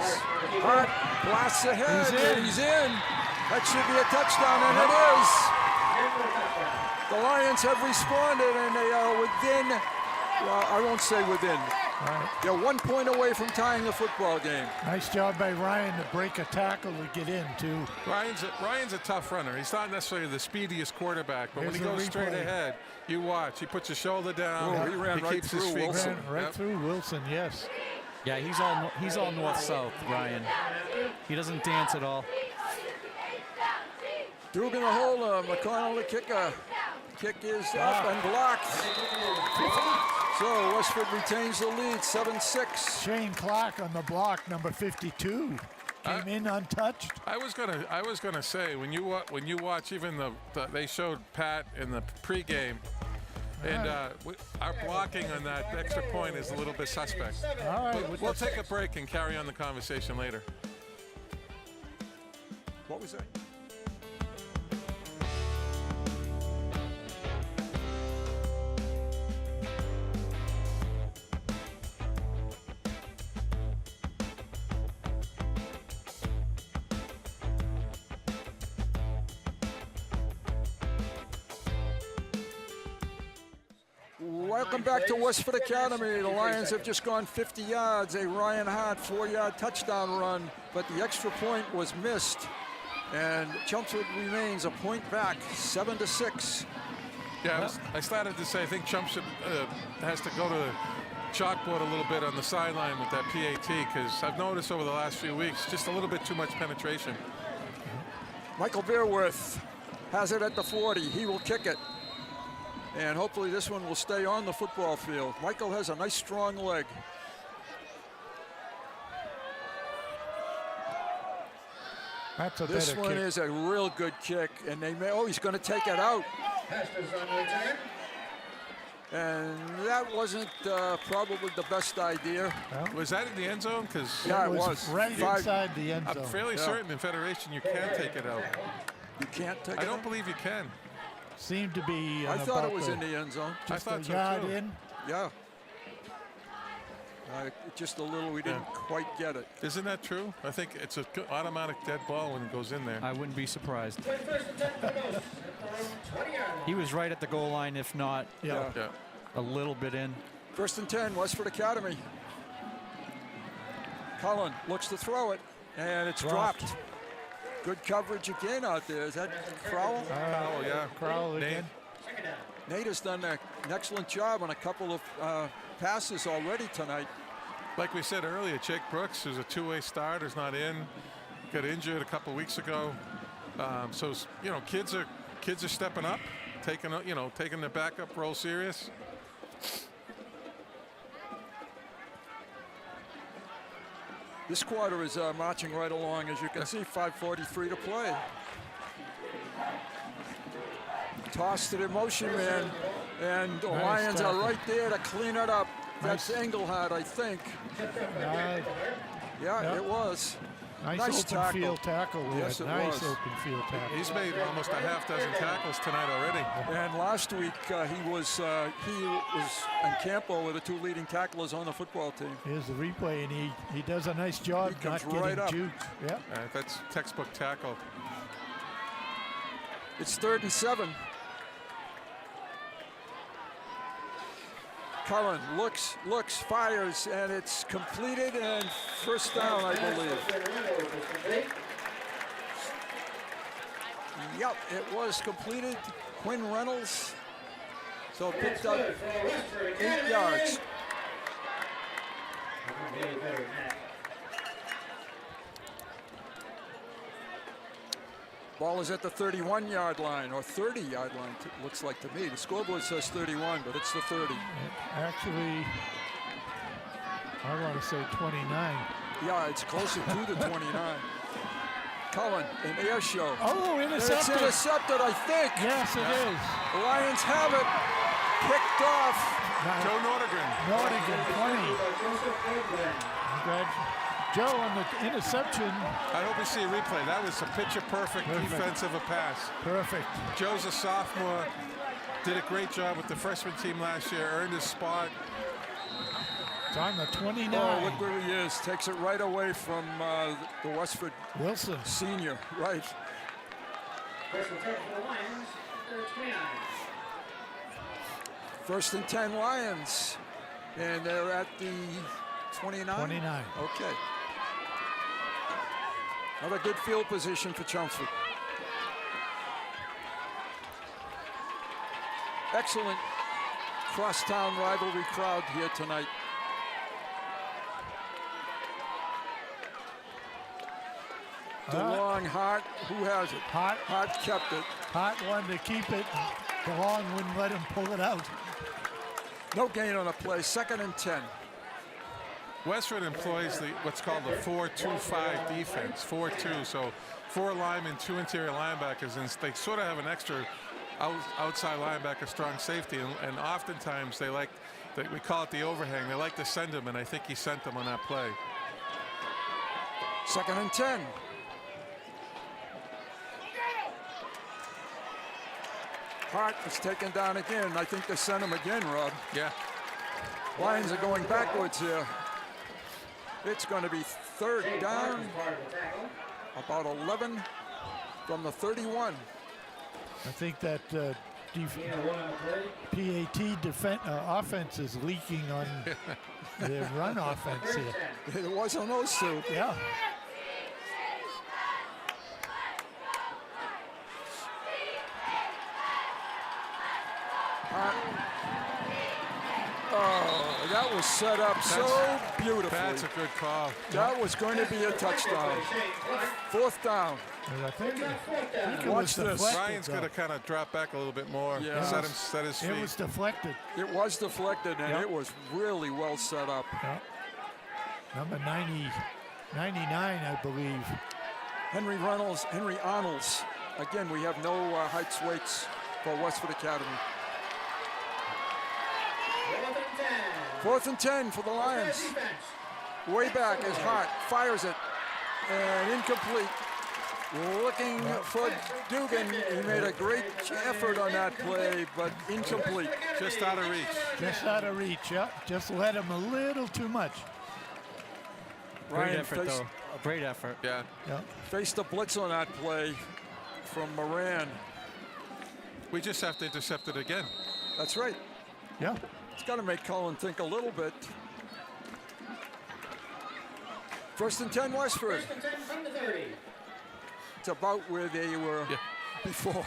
Hart blasts ahead. He's in. That should be a touchdown, and it is. The Lions have responded, and they are within, well, I won't say within. Right. They're 1 point away from tying the football game. Nice job by Ryan to break a tackle to get in, too. Ryan's a tough runner. He's not necessarily the speediest quarterback, but when he goes straight ahead, you watch. He puts his shoulder down. He ran right keeps through his feet. Wilson. Right through Wilson, yes. Yeah, he's all north-south, Ryan. He doesn't dance at all. Dugan the holder, McConnell the kicker. Kick is up and blocked. So Westford retains the lead, 7-6. Shane Clark on the block, number 52. Came in untouched. I was gonna say when you watch even they showed Pat in the pregame. And our blocking on that extra point is a little bit suspect. All right. We'll take a break and carry on the conversation later. What was that? Welcome back to Westford Academy. The Lions have just gone 50 yards, a Ryan Hart 4-yard touchdown run, but the extra point was missed. And Chelmsford remains a point back, 7-6. Yeah, I started to say I think Chelmsford has to go to the chalkboard a little bit on the sideline with that PAT, because I've noticed over the last few weeks just a little bit too much penetration. Michael Beerworth has it at the 40. He will kick it. And hopefully this one will stay on the football field. Michael has a nice strong leg. That's a This better one kick. is a real good kick, and they may, oh, he's going to take it out. And that wasn't probably the best idea. Was that in the end zone? Because yeah, it was right inside the end zone. I'm fairly certain in Federation you can take it out. You can't take it out? I don't believe you can. Seemed to be. I thought it was in the end zone. I thought so yard too. in. Yeah. Just a little, we didn't quite get it. Isn't that true? I think it's an automatic dead ball when it goes in there. I wouldn't be surprised. He was right at the goal line, if not a little bit in. 1st and 10, Westford Academy. Cullen looks to throw it, and it's dropped. Good coverage again out there. Is that Crowell? Crowell, yeah. Crowell again. Nate has done an excellent job on a couple of passes already tonight. Like we said earlier, Jake Brooks, who's a two-way starter, is not in. Got injured a couple weeks ago. So you know, kids are stepping up, taking the backup role serious. This quarter is marching right along, as you can see. 5:43 to play. Toss to the motion man, and the Lions are right there to clean it up. That's Engelhardt, I think. Yeah, it was. Nice open tackle. field tackle. Yes, it nice was. open field tackle. He's made almost a half dozen tackles tonight already. And last week he was in Campo with the two leading tacklers on the football team. Here's the replay, and he does a nice job not getting right up. juked. Yeah. That's textbook tackle. It's 3rd and 7. Cullen looks, fires, and it's completed, and first down, I believe. Yep, it was completed. Quinn Reynolds. So picked up 8 yards. Ball is at the 31-yard line, or 30-yard line, looks like to me. The scoreboard says 31, but it's the 30. Actually, I want to say 29. Yeah, it's closer to the 29. Cullen, an air show. Oh, intercepted. It's intercepted, I think. Yes, it is. The Lions have it. Picked off. Joe Nordegren. Nordegren, 20. Joe on the interception. I hope you see a replay. That was a picture-perfect defensive pass. Perfect. Joe's a sophomore. Did a great job with the freshman team last year. Earned his spot. It's on the 29. Oh, look where he is. Takes it right away from the Westford Wilson senior. Right. First and 10 for the Lions, 29. 1st and 10 Lions. And they're at the 29? 29. Okay. Another good field position for Chelmsford. Excellent crosstown rivalry crowd here tonight. DeLong, Hart, who has it? Hart kept it. Hart wanted to keep it. DeLong wouldn't let him pull it out. No gain on the play. 2nd and 10. Westford employs what's called the 4-2-5 defense. 4-2, so 4 linemen, 2 interior linebackers, and they sort of have an extra outside linebacker, strong safety, and oftentimes we call it the overhang. They like to send him, and I think he sent them on that play. 2nd and 10. Hart is taken down again. I think they sent him again, Rob. Yeah. Lions are going backwards here. It's going to be 3rd down, about 11 from the 31. I think that offense is leaking on their run offense here. It was on those two. Yeah. Oh, that was set up so beautifully. That's a good call. That was going to be a touchdown. 4th down. I think it Watch this. Ryan's going to kind of drop back a little bit more. Yeah. Set his feet. It was deflected. It was deflected, and it was really well set up. Yeah. Number 99, I believe. Henry Arnolds. Again, we have no heights, weights for Westford Academy. 4th and 10 for the Lions. Way back is Hart, fires it, and incomplete. Looking for Dugan. He made a great effort on that play, but incomplete. Just out of reach. Just out of reach, yeah. Just led him a little too much. Great effort, though. A great effort. Yeah. Faced a blitz on that play from Moran. We just have to intercept it again. That's right. Yeah. It's got to make Cullen think a little bit. 1st and 10, Westford. 1st and 10 from the 30. It's about where they were before.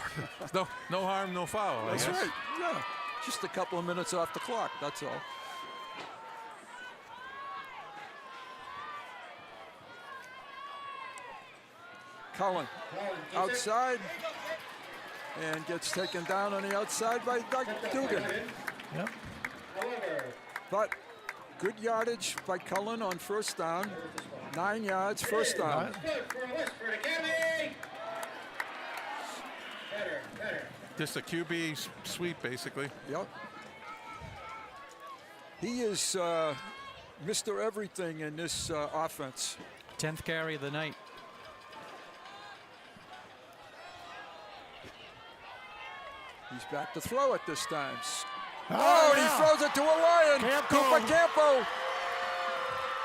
No harm, no foul. That's right. Yeah. Just a couple of minutes off the clock. That's all. Cullen outside and gets taken down on the outside by Dugan. Yep. But good yardage by Cullen on 1st down. 9 yards, 1st down. Just a QB sweep, basically. Yep. He is Mr. Everything in this offense. 10th carry of the night. He's back to throw it this time. Oh, and he throws it to a Lion. Cooper Campo.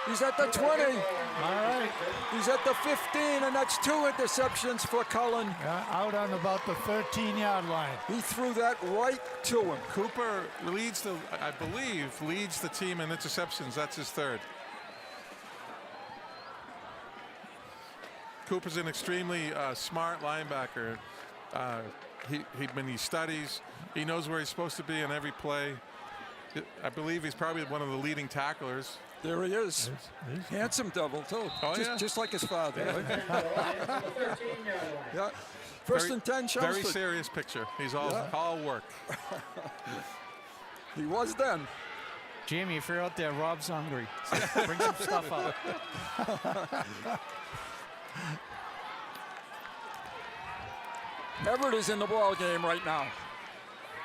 He's at the 20. All right. He's at the 15, and that's 2 interceptions for Cullen. Out on about the 13-yard line. He threw that right to him. Cooper I believe, leads the team in interceptions. That's his 3rd. Cooper's an extremely smart linebacker. When he studies, he knows where he's supposed to be in every play. I believe he's probably one of the leading tacklers. There he is. Handsome double, too. Oh, just like his father. Yeah. Right? Yeah. 1st and 10, Chelmsford. Very serious picture. He's all work. He was then. Jamie, if you're out there, Rob's hungry. Bring some stuff up. Everett is in the ball game right now.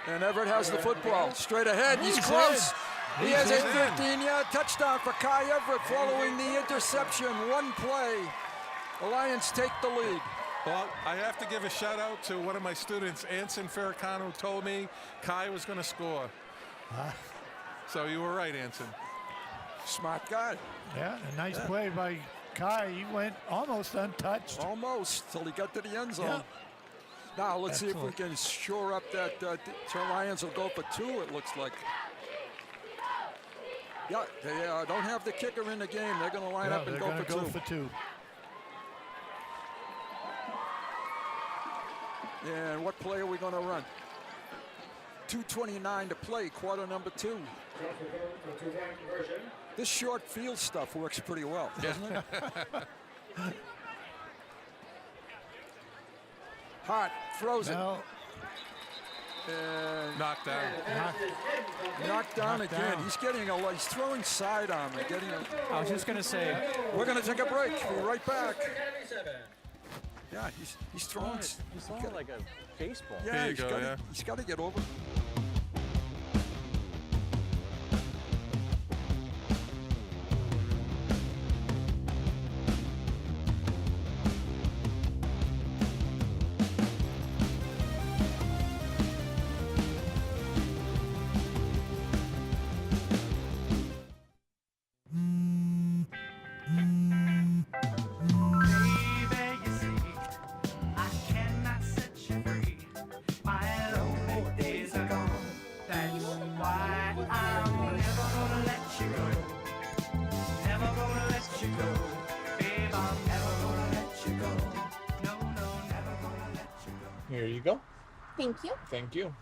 And Everett has the football straight ahead. He's close. He has a 13-yard touchdown for Kai Everett following the interception. One play. The Lions take the lead. Well, I have to give a shout out to one of my students, Anson Farrakano, told me Kai was going to score. So you were right, Anson. Smart guy. Yeah, a nice play by Kai. He went almost untouched. Almost, till he got to the end zone. Yeah. Now, let's see if we can shore up that. The Lions will go for 2, it looks like. Yeah, they don't have the kicker in the game. They're going to line up and go for 2. And what play are we going to run? 2:29 to play, quarter number 2. This short field stuff works pretty well, doesn't it? Hart throws it. And knocked down. Knocked down again. He's getting he's throwing sidearm and getting I was just going to say. We're going to take a break. We'll be right back. Yeah, he's throwing. He's throwing like a baseball. Yeah, he's got to get over. My lonely you go. Thank you. Thank you.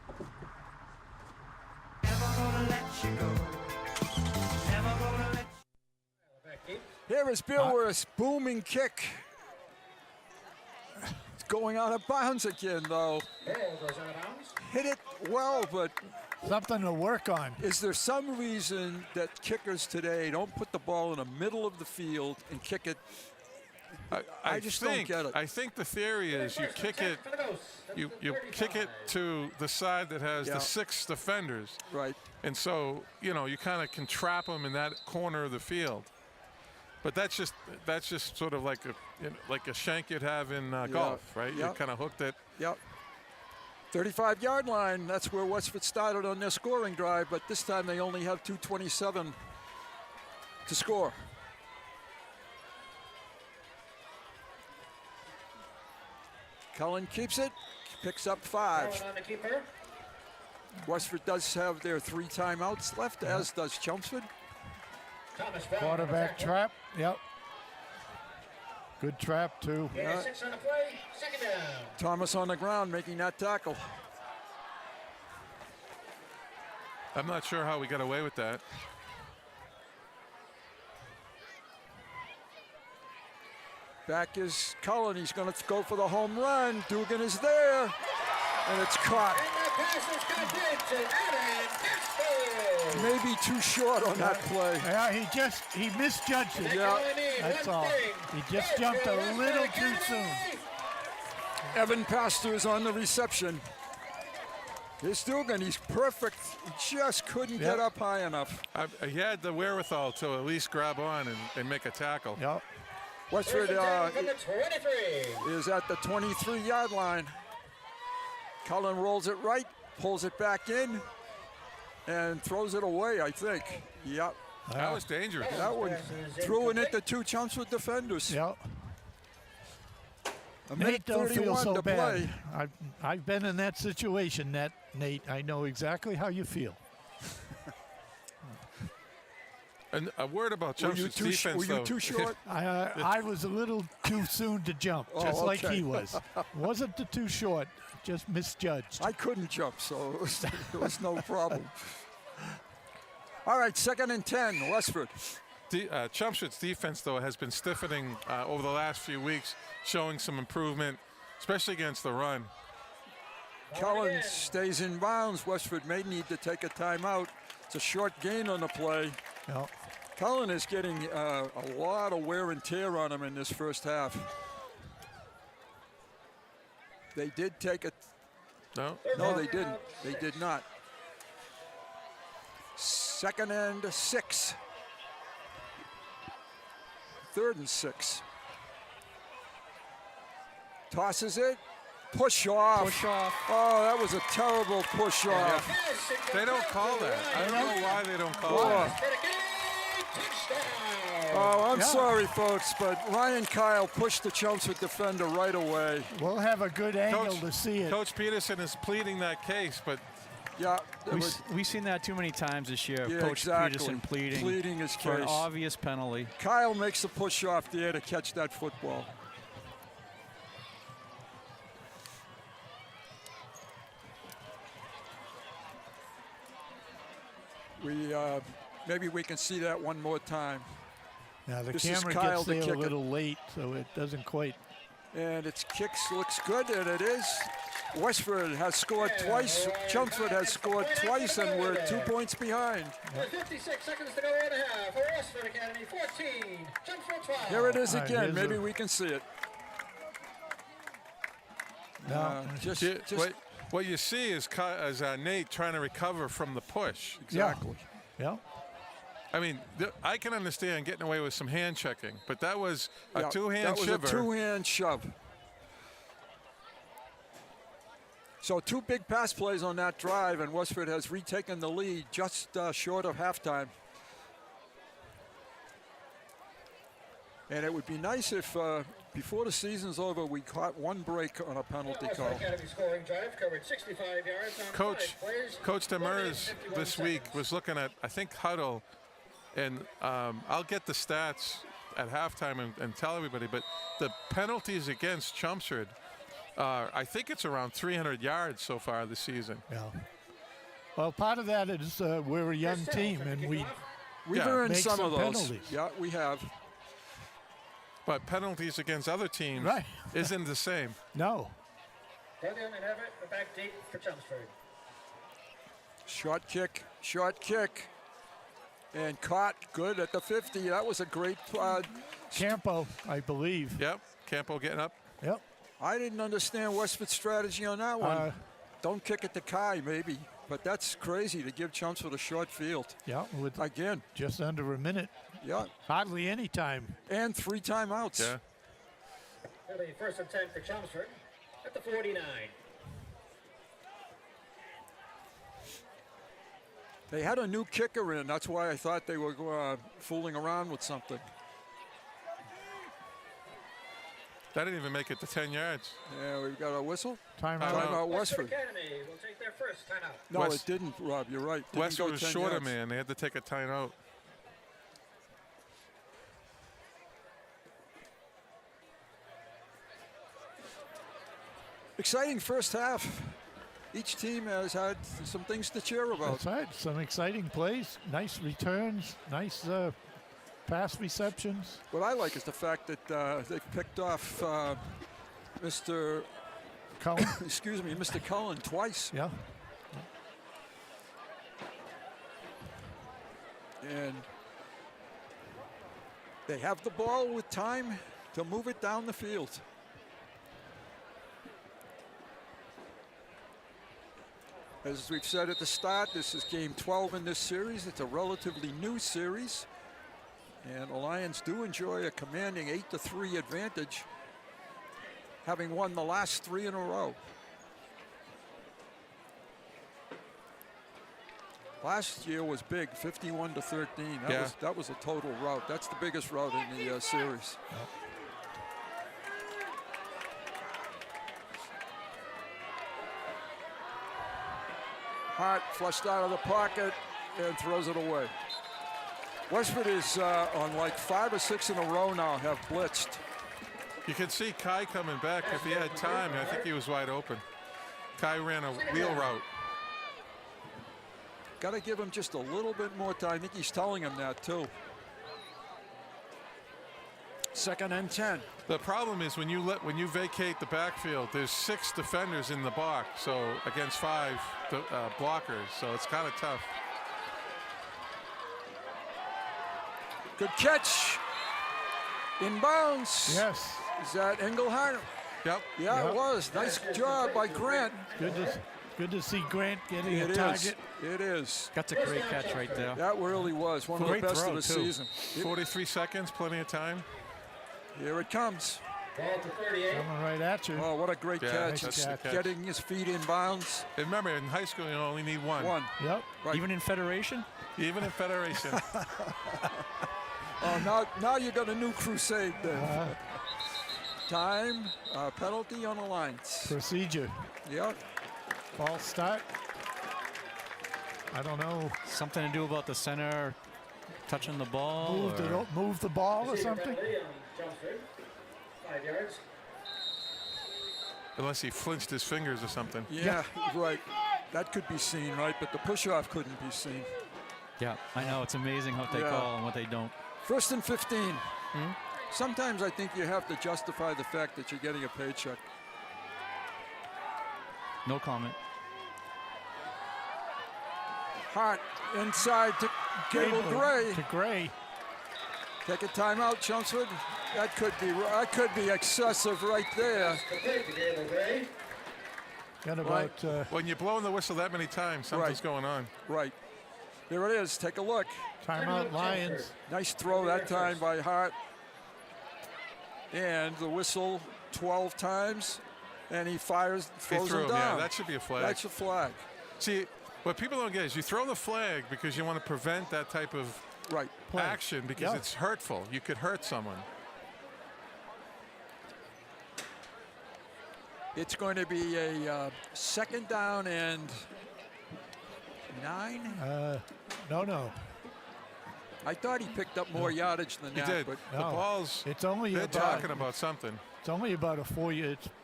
Here is Billworth's booming kick. It's going out of bounds again, though. Hit it well, but something to work on. Is there some reason that kickers today don't put the ball in the middle of the field and kick it? I just don't get it. I think the theory is you kick it, you kick it to the side that has the 6 defenders. Right. And so, you know, you kind of can trap them in that corner of the field. But that's just sort of like a shank you'd have in golf, right? You kind of hooked it. Yep. 35-yard line. That's where Westford started on their scoring drive, but this time they only have 2:27 to score. Cullen keeps it, picks up 5. Westford does have their 3 timeouts left, as does Chelmsford. Quarterback trap. Yep. Good trap, too. 6 on the play. Second down. Thomas on the ground making that tackle. I'm not sure how we got away with that. Back is Cullen. He's going to go for the home run. Dugan is there, and it's caught. Maybe too short on that play. Yeah, he misjudged it. Yeah, that's all. He just jumped a little too soon. Evan Pastor is on the reception. Here's Dugan. He's perfect. He just couldn't get up high enough. He had the wherewithal to at least grab on and make a tackle. Yep. Westford is at the 23-yard line. Cullen rolls it right, pulls it back in, and throws it away, I think. Yep. That was dangerous. That one threw it into 2 Chelmsford defenders. Yep. A minute Nate don't 31 feel so to bad. play. I've been in that situation, Nate. I know exactly how you feel. And a word about Chelmsford's defense, were you too short? I was a little too soon to jump, just like he was. Wasn't too short, just misjudged. I couldn't jump, so it was no problem. All right, 2nd and 10, Westford. Chelmsford's defense, though, has been stiffening over the last few weeks, showing some improvement, especially against the run. Cullen stays in bounds. Westford may need to take a timeout. It's a short gain on the play. Yep. Cullen is getting a lot of wear and tear on him in this first half. They did take it. No, they didn't. They did not. 2nd and 6. 3rd and 6. Tosses it. Push off. Push off. Oh, that was a terrible push off. They don't call that. I don't know why they don't call that. Oh, I'm sorry, folks, but Ryan Kyle pushed the Chelmsford defender right away. We'll have a good angle to see it. Coach Peterson is pleading that case, but yeah, we've seen that too many times this year. Yeah, Coach Peterson pleading his for case. an obvious penalty. Kyle makes a push off there to catch that football. Maybe we can see that one more time. Now the This camera is Kyle, gets the there a kicker. little late, so it doesn't quite. And its kicks looks good, and it is. Westford has scored twice. Chelmsford has scored twice, and we're 2 points behind. 56 seconds to go in a half for Westford Academy 14, Chelmsford 12. Here it is All right, again. here's Maybe a- we can see it. No. Just what you see is Nate trying to recover from the push. Exactly. Yeah. I mean, I can understand getting away with some hand checking, but that was a two-hand shiver. That was a two-hand shove. So 2 big pass plays on that drive, and Westford has retaken the lead just short of halftime. And it would be nice if before the season's over, we caught 1 break on a penalty call. Academy scoring drive covered 65 yards on 5 plays. Coach Demers this week was looking at, I think, huddle, and I'll get the stats at halftime and tell everybody, but the penalties against Chelmsford I think it's around 300 yards so far this season. Yeah. Well, part of that is we're a young team, and we've earned make some of those. penalties. Yeah, we have. But penalties against other teams isn't the same. No. Dugan and Everett, the back deep for Chelmsford. Short kick, and caught good at the 50. That was a great. Campo, I believe. Yep, Campo getting up. Yep. I didn't understand Westford's strategy on that one. Don't kick it to Kai, maybe. But that's crazy to give Chelmsford a short field. Yeah, with again just under a minute. Yeah. Hardly any time. And 3 timeouts. Yeah. The first and 10 for Chelmsford at the 49. They had a new kicker in. That's why I thought they were fooling around with something. That didn't even make it to 10 yards. Yeah, we've got a whistle. Timeout. Westford. Academy will take their first timeout. No, it didn't, Rob. You're right. Didn't Westford was 10 shorter, yards. man. They had to take a timeout. Exciting first half. Each team has had some things to cheer about. That's right. Some exciting plays, nice returns, nice pass receptions. What I like is the fact that they've picked off Mr. Cullen. Excuse me, Mr. Cullen twice. Yeah. And they have the ball with time to move it down the field. As we've said at the start, this is game 12 in this series. It's a relatively new series. And the Lions do enjoy a commanding 8-3 advantage, having won the last 3 in a row. Last year was big, 51-13. That was a total rout. That's the biggest rout in the series. Yep. Hart flushed out of the pocket and throws it away. Westford is on like 5 or 6 in a row now, have blitzed. You can see Kai coming back. If he had time, I think he was wide open. Kai ran a wheel route. Got to give him just a little bit more time. I think he's telling him that too. 2nd and 10. The problem is when you vacate the backfield, there's 6 defenders in the box, so against 5 blockers, so it's kind of tough. Good catch. Inbounds. Yes. Is that Engelhardt? Yep. Yeah, it was. Nice job by Grant. Good to see Grant getting a target. It is. That's a great catch right there. That really was one of the best of the season. 43 seconds, plenty of time. Here it comes. Ball to 38. Coming right at you. Oh, what a great catch. Nice catch. Getting his feet in bounds. And remember, in high school, you only need one. Yep. Right. Even in Federation? Even in Federation. Oh, now you got a new crusade then. Time, penalty on the lines. Procedure. Yep. False start. I don't know. Something to do about the center touching the ball? Move the ball or something? 5 yards. Unless he flinched his fingers or something. Yeah, right. That could be seen, right? But the push-off couldn't be seen. Yeah, I know. It's amazing what they call and what they don't. 1st and 15. Sometimes I think you have to justify the fact that you're getting a paycheck. No comment. Hart inside to Gable Gray. To Gray. Take a timeout, Chelmsford. That could be excessive right there. Got about, when you're blowing the whistle that many times, something's going on. Right. There it is. Take a look. Timeout, Lions. Nice throw that time by Hart. And the whistle 12 times, and he throws him down. Yeah, that should be a flag. That's a flag. See, what people don't get is you throw the flag because you want to prevent that type of action because it's hurtful. You could hurt someone. It's going to be a 2nd down and 9? No. I thought he picked up more yardage than that. He did. But the balls, it's only they're talking about something. It's only about a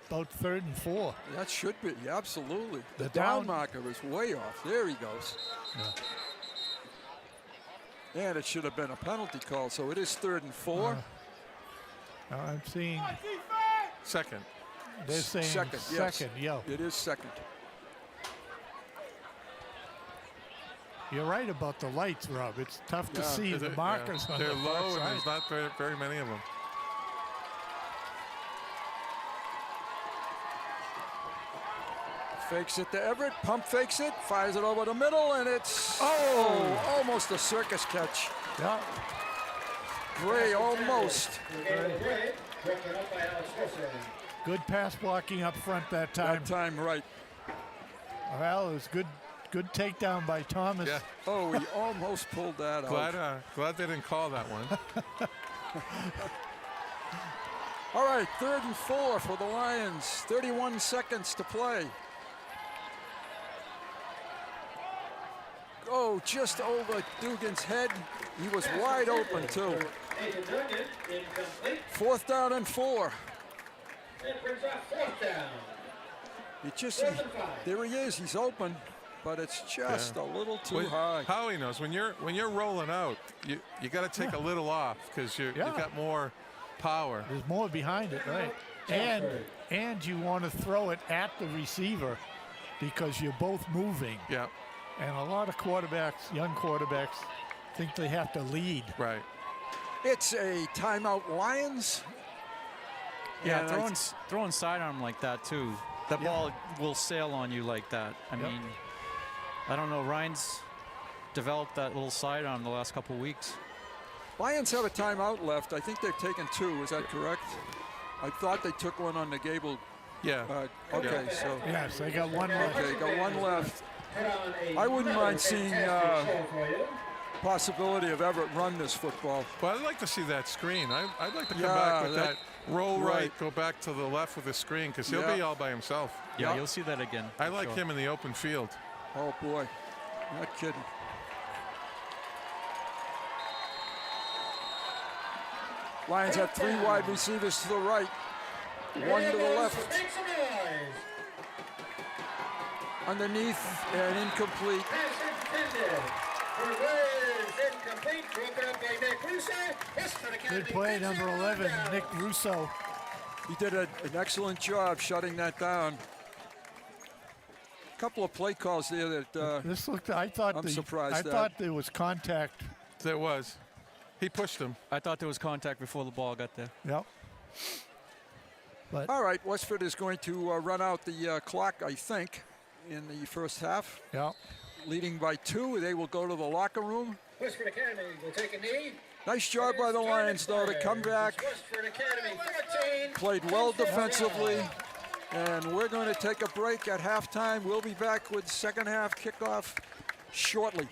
about 3rd and 4. That should be, absolutely. The down down marker is way off. There he goes. Yeah. And it should have been a penalty call, so it is 3rd and 4. I'm seeing Second. they're saying Second, yes. second. Yeah. It is second. You're right about the lights, Rob. It's tough to see the markers on They're the far low, and side. there's not very many of them. Fakes it to Everett, pump fakes it, fires it over the middle, and it's almost a circus catch. Yeah. Gray almost. Good pass blocking up front that time. That time, right. Well, it was good takedown by Thomas. Yeah. Oh, he almost pulled that out. Glad they didn't call that one. All right, 3rd and 4 for the Lions. 31 seconds to play. Oh, just over Dugan's head. He was wide open, too. 4th down and 4. That brings up 4th down. There he is. He's open, but it's just a little too high. Howie knows when you're rolling out, you got to take a little off because you've got more power. There's more behind it, right? And you want to throw it at the receiver because you're both moving. Yeah. And a lot of quarterbacks, young quarterbacks, think they have to lead. Right. It's a timeout, Lions. Yeah, throwing sidearm like that too. The ball will sail on you like that. I mean, I don't know. Ryan's developed that little sidearm the last couple weeks. Lions have a timeout left. I think they've taken 2. Is that correct? I thought they took one on the Gable. Yeah. Okay, so. Yes, they got one left. Okay, got one left. I wouldn't mind seeing possibility of Everett run this football. Well, I'd like to see that screen. I'd like to come back with that roll right, go back to the left with the screen because he'll be all by himself. Yeah, you'll see that again. I like him in the open field. Oh, boy. Not kidding. Lions have 3 wide receivers to the right, 1 to the left. Underneath and incomplete. Good play, number 11, Nick Russo. He did an excellent job shutting that down. A couple of play calls there that this looked. I thought I'm surprised. I thought there was contact. There was. He pushed him. I thought there was contact before the ball got there. Yep. But all right, Westford is going to run out the clock, I think, in the first half. Yeah. Leading by 2, they will go to the locker room. Westford Academy will take a knee. Nice job by the Lions, though, to come back. Westford Academy 14. Played well defensively. And we're going to take a break at halftime. We'll be back with second half kickoff shortly.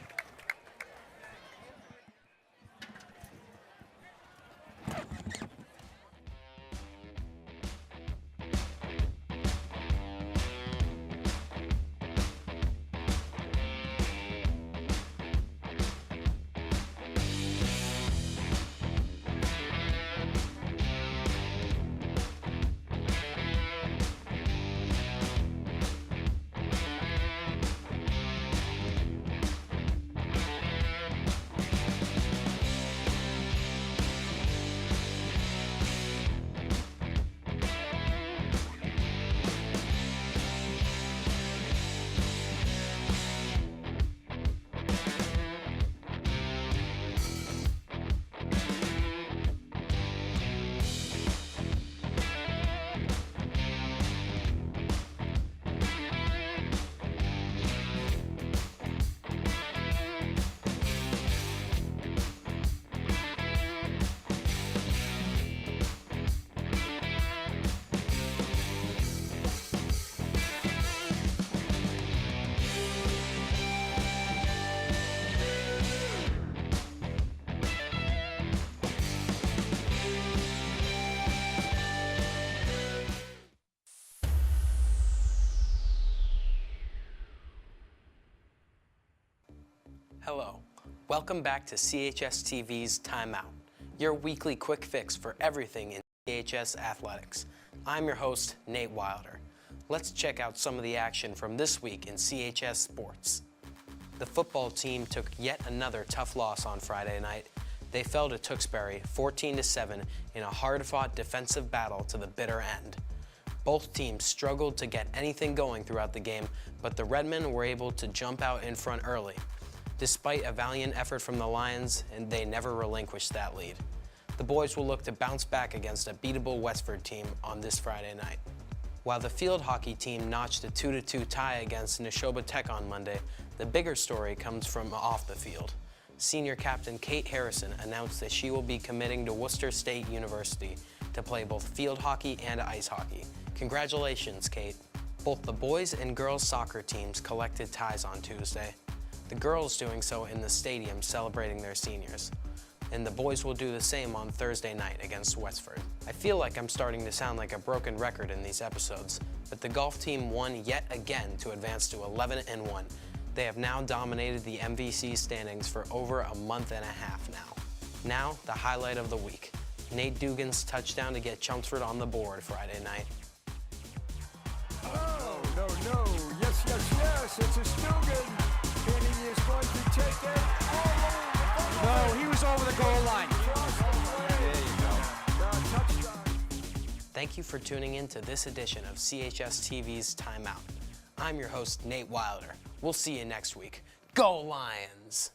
Hello, welcome back to CHSTv's Timeout, your weekly quick fix for everything in CHS athletics. I'm your host, Nate Wilder. Let's check out some of the action from this week in CHS sports. The football team took yet another tough loss on Friday night. They fell to Tewksbury 14-7 in a hard-fought defensive battle to the bitter end. Both teams struggled to get anything going throughout the game, but the Redmen were able to jump out in front early. Despite a valiant effort from the Lions, and they never relinquished that lead. The boys will look to bounce back against a beatable Westford team on this Friday night. While the field hockey team notched a 2-2 tie against Neshoba Tech on Monday, the bigger story comes from off the field. Senior captain Kate Harrison announced that she will be committing to Worcester State University to play both field hockey and ice hockey. Congratulations, Kate. Both the boys and girls soccer teams collected ties on Tuesday. The girls doing so in the stadium celebrating their seniors. And the boys will do the same on Thursday night against Westford. I feel like I'm starting to sound like a broken record in these episodes, but the golf team won yet again to advance to 11-1. They have now dominated the MVC standings for over a month and a half now. Now, the highlight of the week. Nate Dugan's touchdown to get Chelmsford on the board Friday night. Oh, no, yes, it's a Dugan, and he is going to take it all over. No, he was over the goal line. There you go. Touchdown. Thank you for tuning in to this edition of CHSTv's Timeout. I'm your host, Nate Wilder. We'll see you next week. Go Lions!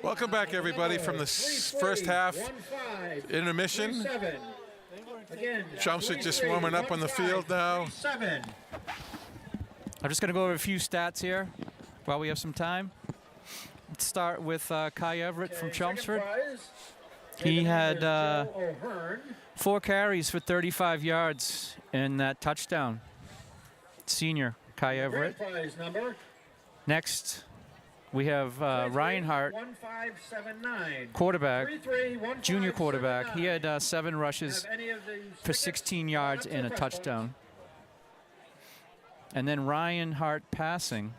Welcome back, everybody, from the first half intermission. Chelmsford just warming up on the field now. I'm just going to go over a few stats here while we have some time. Let's start with Kai Everett from Chelmsford. He had 4 carries for 35 yards in that touchdown. Senior Kai Everett. Next, we have Ryan Hart, quarterback, junior quarterback. He had 7 rushes for 16 yards and a touchdown. And then Ryan Hart passing.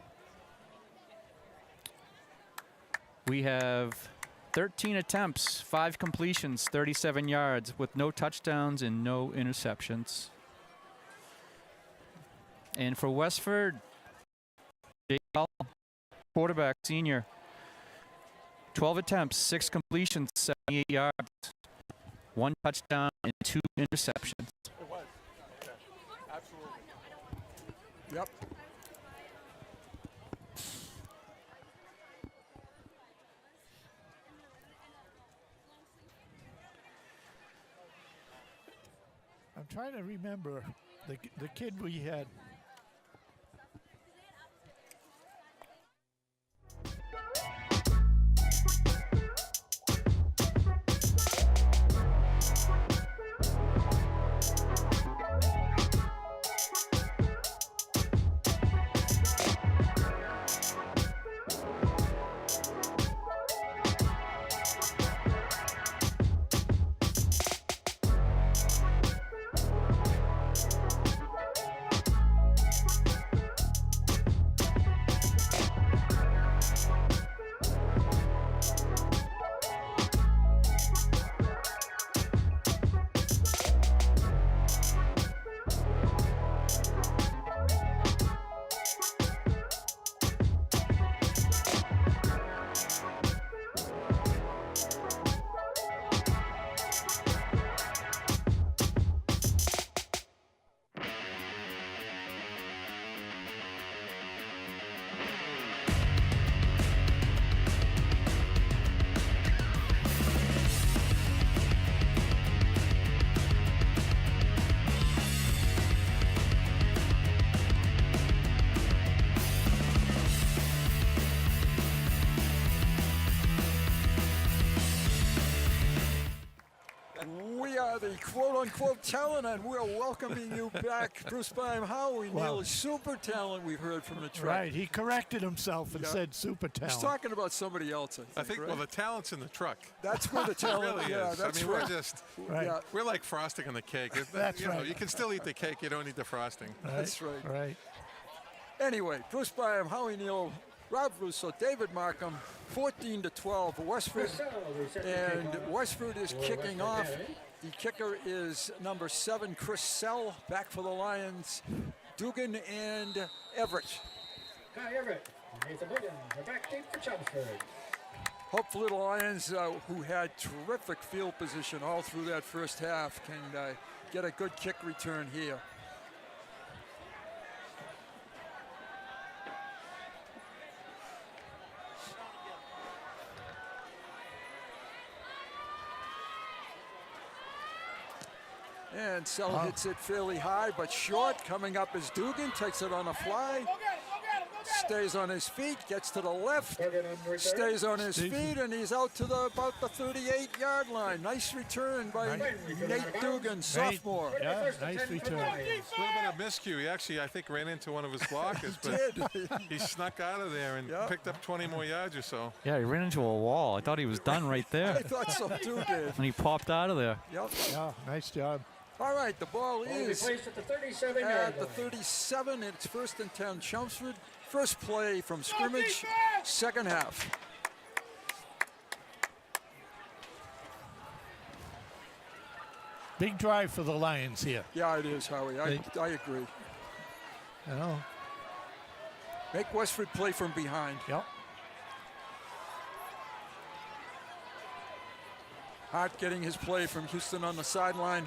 We have 13 attempts, 5 completions, 37 yards with no touchdowns and no interceptions. And for Westford, Jay Hall, quarterback, senior, 12 attempts, 6 completions, 78 yards, 1 touchdown and 2 interceptions. It was. Okay. Absolutely. Yep. I'm trying to remember the kid we had. The quote-unquote talent, and we're welcoming you back. Bruce Byam, Howie Neal, super talent we've heard from the truck. Right, he corrected himself and said super talent. He's talking about somebody else, I think right? well, the talent's in the truck. That's where the talent really yeah, is. that's I mean, right. we're just, right. we're like frosting on the cake. That's you know, right. you can still eat the cake, you don't need the frosting. Right. That's right. Right. Anyway, Bruce Byam, Howie Neal, Rob Russo, David Markham, 14-12, Westford, and Westford is kicking off. The kicker is number 7, Chris Sell, back for the Lions, Dugan and Everett. Kai Everett, Nate Dugan, the back team for Chelmsford. Hopefully the Lions, who had terrific field position all through that first half, can get a good kick return here. And Sell hits it fairly high, but short. Coming up is Dugan, takes it on a fly. Stays on his feet, gets to the left, stays on his feet, and he's out to about the 38-yard line. Nice return by Nate Dugan, sophomore. Yeah, nice return. A little bit of miscue. He actually, I think, ran into one of his blockers, but he snuck out of there and picked up 20 more yards or so. Yeah, he ran into a wall. I thought he was done right there. I thought so too, Dave. And he popped out of there. Yep. Yeah, nice job. All right, the ball is Placed at the 37 at the 37. It's 1st and 10, Chelmsford. First play from scrimmage, second half. Big drive for the Lions here. Yeah, it is, Howie. I agree. You know. Make Westford play from behind. Yep. Hart getting his play from Houston on the sideline.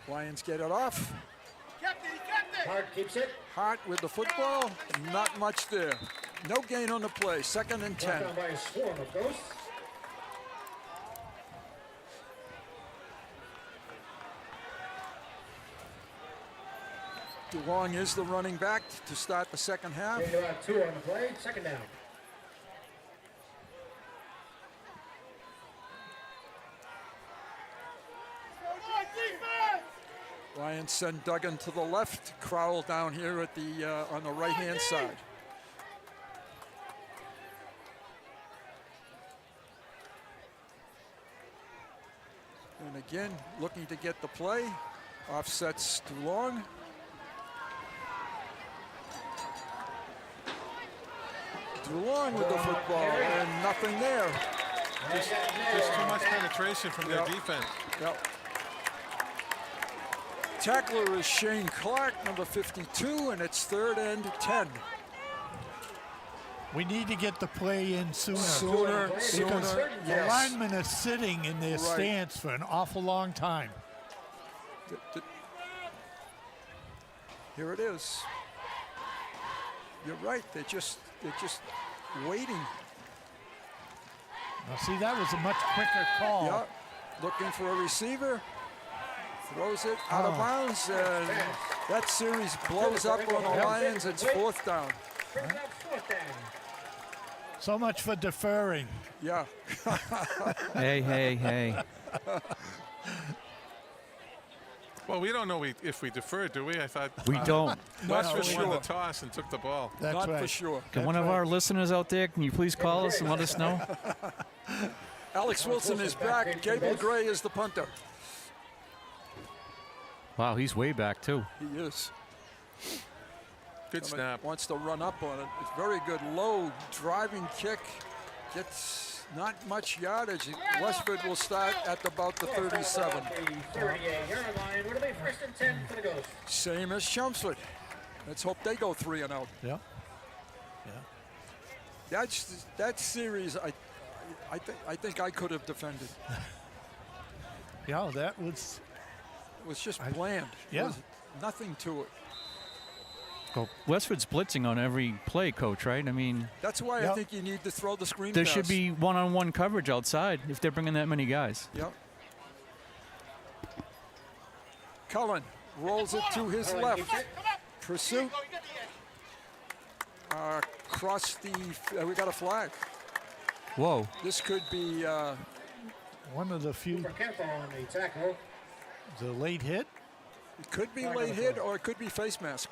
Lions get it off. Hart keeps it. Hart with the football, not much there. No gain on the play, 2nd and 10. Brought down by a swarm of ghosts. DeLong is the running back to start the second half. Gain about 2 on the play, 2nd down. Lions send Dugan to the left, Crowell down here at the on the right-hand side. And again, looking to get the play. Offsets DeLong. DeLong with the football, and nothing there. Just too much penetration from their defense. Yep. Tackler is Shane Clark, number 52, and it's 3rd and 10. We need to get the play in sooner. Sooner, The yes. linemen are sitting in their Right. stance for an awful long time. Here it is. You're right. They're just waiting. Now, see, that was a much quicker call. Yeah, looking for a receiver. Throws it out of bounds, and that series blows up on the Lions. It's 4th down. So much for deferring. Yeah. Hey. Well, we don't know if we deferred, do we? I thought We don't. Westford won the toss and took the ball. That's Not right. for sure. Can one of our listeners out there, can you please call us and let us know? Alex Wilson is back. Gable Gray is the punter. Wow, he's way back too. He is. Good snap. Wants to run up on it. It's very good. Low driving kick. Gets not much yardage. Westford will start at about the 37. 38-yard line. Would it be 1st and 10 for the Ghosts? Same as Chelmsford. Let's hope they go 3-0. Yeah. That series, I think I could have defended. Yeah, that was. It was just bland. Yeah. There was nothing to it. Well, Westford's blitzing on every play, Coach, right? I mean, That's why I think you need to throw the screen there pass. should be one-on-one coverage outside if they're bringing that many guys. Yep. Cullen rolls it to his left. Pursuit. Cross the, we got a flag. Whoa. This could be one of the few. Careful on the tackle. The late hit? It could be late hit or it could be face mask.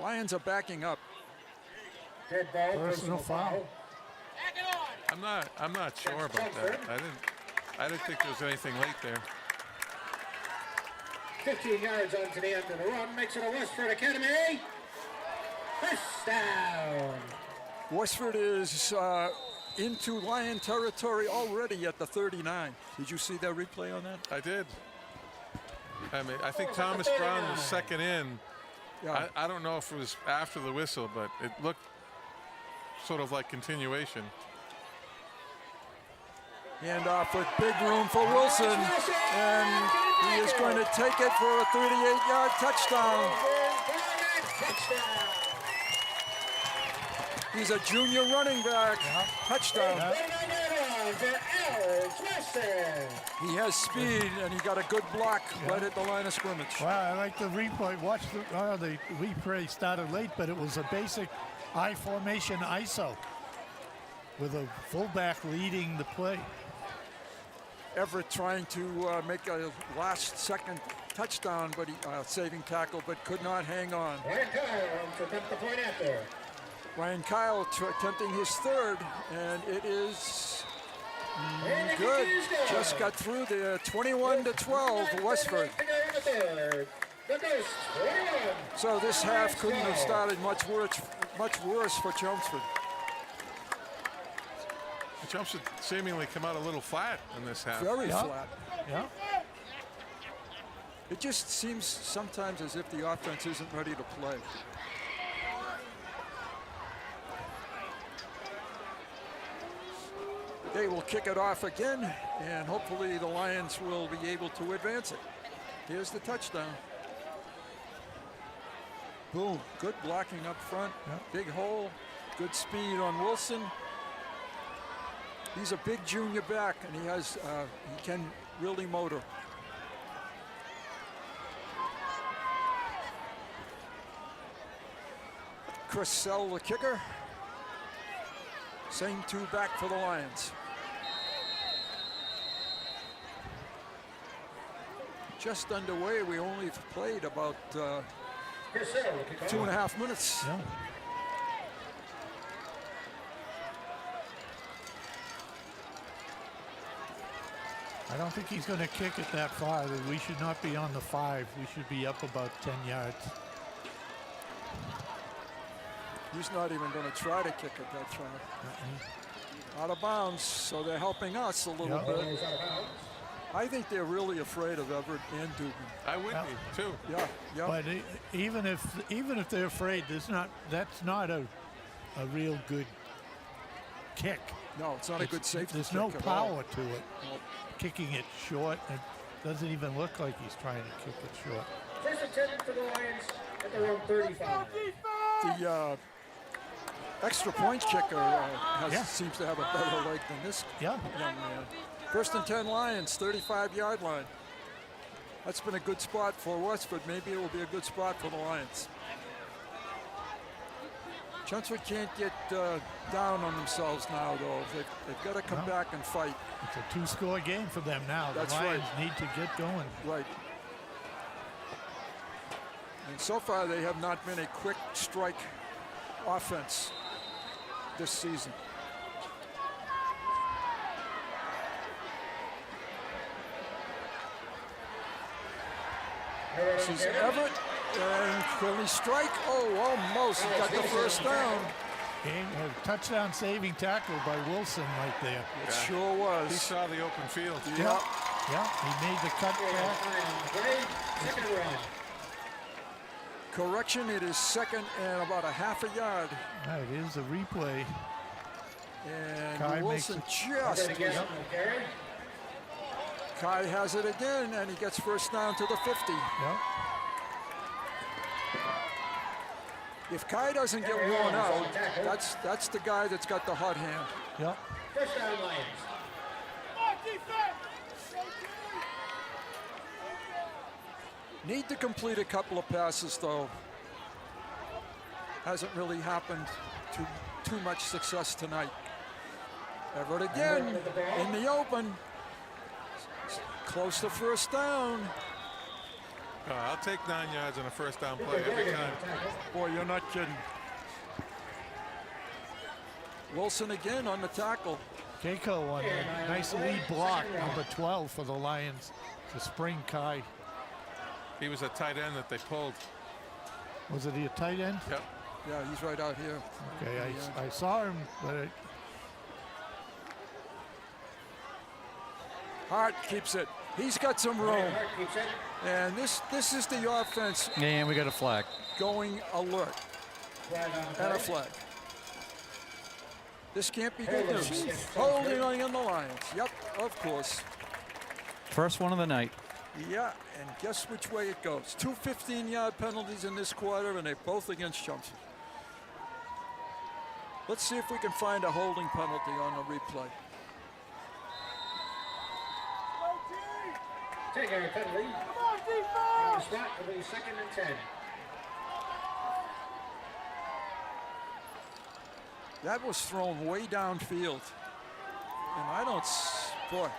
Lions are backing up. Dead ball, Personal foul. I'm not sure about that. I didn't think there was anything late there. 15 yards onto the end of the run. Makes it a Westford Academy. 1st down. Westford is into Lion territory already at the 39. Did you see that replay on that? I did. I mean, I think Thomas Brown was 2nd in. Yeah. I don't know if it was after the whistle, but it looked sort of like continuation. Hand off with big room for Wilson, and he is going to take it for a 38-yard touchdown. He's a junior running back. Touchdown. He has speed, and he got a good block right at the line of scrimmage. Wow, I like the replay. Watch the replay started late, but it was a basic I formation ISO with a fullback leading the play. Everett trying to make a last-second touchdown, but he saving tackle, but could not hang on. Ryan Kyle to attempt the point after. Ryan Kyle attempting his 3rd, and it is good. Just got through there, 21-12, Westford. So this half couldn't have started much worse for Chelmsford. Chelmsford seemingly come out a little flat in this half. Very flat. Yeah. It just seems sometimes as if the offense isn't ready to play. They will kick it off again, and hopefully the Lions will be able to advance it. Here's the touchdown. Boom, good blocking up front. Big hole, good speed on Wilson. He's a big junior back, and he can really motor. Chris Sell, the kicker. Same two back for the Lions. Just underway. We only played about 2.5 minutes. Yeah. I don't think he's going to kick it that far. We should not be on the 5. We should be up about 10 yards. He's not even going to try to kick it that far. Out of bounds, so they're helping us a little bit. I think they're really afraid of Everett and Dugan. I would be too. Yeah, yeah. But even if they're afraid, that's not a real good kick. No, it's not a good safety There's kick no at power all. to it. Kicking it short, it doesn't even look like he's trying to kick it short. First attempt for the Lions at their own 35. The extra point kicker seems to have a better leg than this young man. First and 10 Lions, 35-yard line. That's been a good spot for Westford. Maybe it will be a good spot for the Lions. Chelmsford can't get down on themselves now, though. They've got to come back and fight. It's a 2-score game for them now. That's the Lions right. need to get going. Right. And so far, they have not been a quick strike offense this season. This is Everett, and will he strike? Oh, almost. He got the first down. A touchdown saving tackle by Wilson right there. It sure was. He saw the open field. Yeah, he made the cut back. Correction, it is second and about a half a yard. It is a replay. And Kai Wilson makes just. Kai has it again, and he gets first down to the 50. Yep. If Kai doesn't get worn out, that's the guy that's got the hot hand. Yep. First down Lions. Need to complete a couple of passes, though. Hasn't really happened to too much success tonight. Everett again in the open. Close to first down. I'll take 9 yards on a first down play every time. Boy, you're not kidding. Wilson again on the tackle. Keiko on a nice lead block, number 12 for the Lions to spring Kai. He was a tight end that they pulled. Was it a tight end? Yep. Yeah, he's right out here. Okay, I saw him, but Hart keeps it. He's got some room. And this is the offense. And we got a flag. Going alert. And a flag. This can't be good news. Holding on the Lions. Yep, of course. First one of the night. Yeah, and guess which way it goes. 2 15-yard penalties in this quarter, and they're both against Chelmsford. Let's see if we can find a holding penalty on the replay. Take a penalty. Come on, defense! The spot will be second and 10. That was thrown way downfield. And I don't, boy.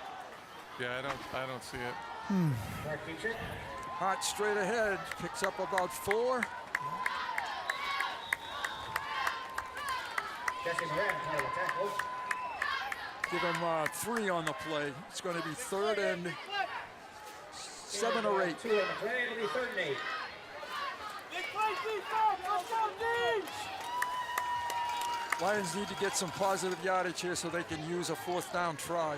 Yeah, I don't see it. Hart straight ahead, picks up about 4. Give him 3 on the play. It's going to be 3rd and 7 or 8. 2 on the play, it'll be 3rd and 8. Lions need to get some positive yardage here so they can use a 4th down try.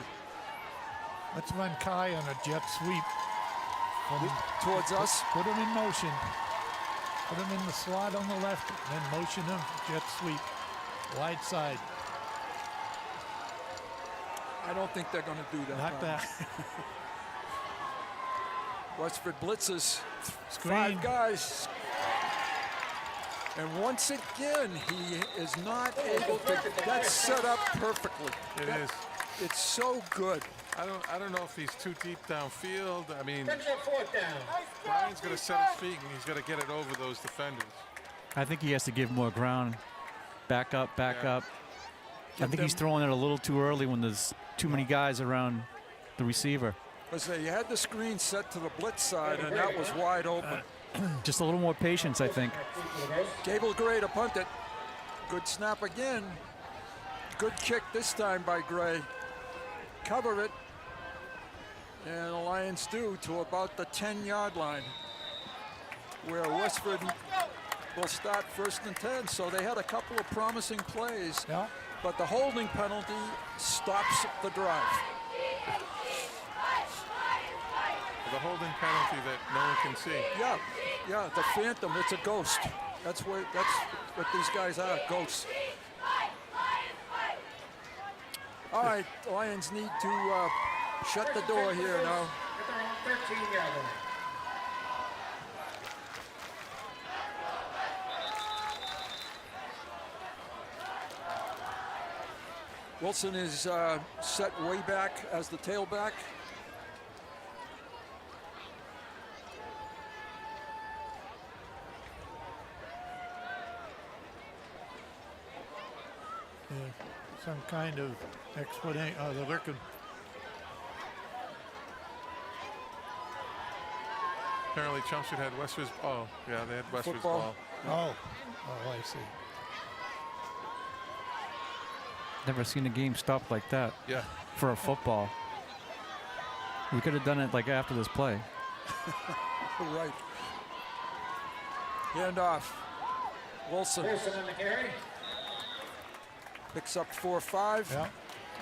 let's run Kai on a jet sweep. Towards us. Put him in motion. Put him in the slot on the left, and then motion him, jet sweep, wide side. I don't think they're going to do that. Not that. Westford blitzes. Screen. 5 guys. And once again, he is not able to. That's set up perfectly. It is. It's so good. I don't know if he's too deep downfield. I mean, fourth down. Ryan's going to set his feet and he's going to get it over those defenders. I think he has to give more ground. Back up, back up. I think he's throwing it a little too early when there's too many guys around the receiver. Because they had the screen set to the blitz side, and that was wide open. Just a little more patience, I think. Gable Gray to punt it. Good snap again. Good kick this time by Gray. Cover it. And the Lions do to about the 10-yard line, where Westford will start 1st and 10. So they had a couple of promising plays, but the holding penalty stops the drive. The holding penalty that no one can see. Yeah, the phantom, it's a ghost. That's what these guys are, ghosts. All right, the Lions need to shut the door here now. Wilson is set way back as the tailback. Some kind of explanation. They're looking. Apparently Chelmsford had Westford's. Oh, yeah, they had Westford's ball. Oh, I see. Never seen a game stop like that. Yeah. For a football. We could have done it like after this play. Right. Hand off. Wilson. Wilson on the carry. Picks up 4-5. Yeah,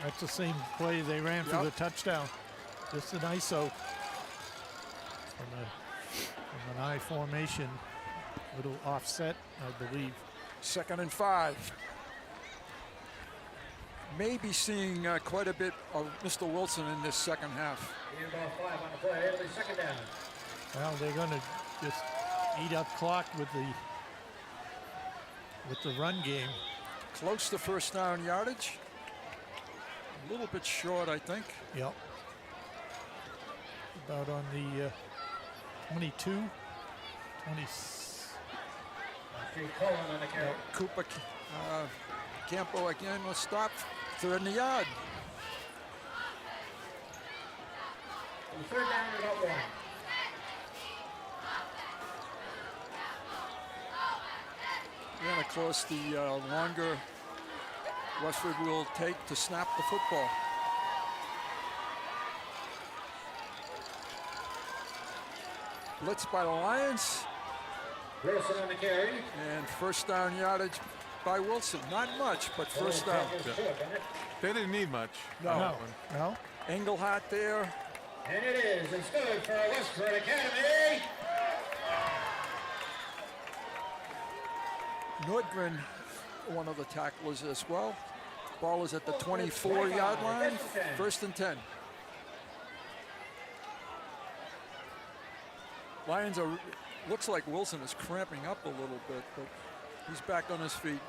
that's the same play they ran for the touchdown. Just an ISO from an I formation. Little offset, I believe. 2nd and 5. Maybe seeing quite a bit of Mr. Wilson in this second half. Ball 5 on the play. It'll be 2nd down. Well, they're going to just eat up clock with the run game. Close to 1st down yardage. A little bit short, I think. Yep. About on the 22, 20. Cohen on the carry. Cooper Campo again will stop. 3rd and a yard. 3rd down and about 1. And of course, the longer Westford will take to snap the football. Blitz by the Lions. Wilson on the carry. And 1st down yardage by Wilson. Not much, but 1st down. They didn't need much. No. Engelhardt there. And it is. It's good for Westford Academy. Nordgren, one of the tacklers as well. Ball is at the 24-yard line. 1st and 10. Lions are, looks like Wilson is cramping up a little bit, but he's back on his feet.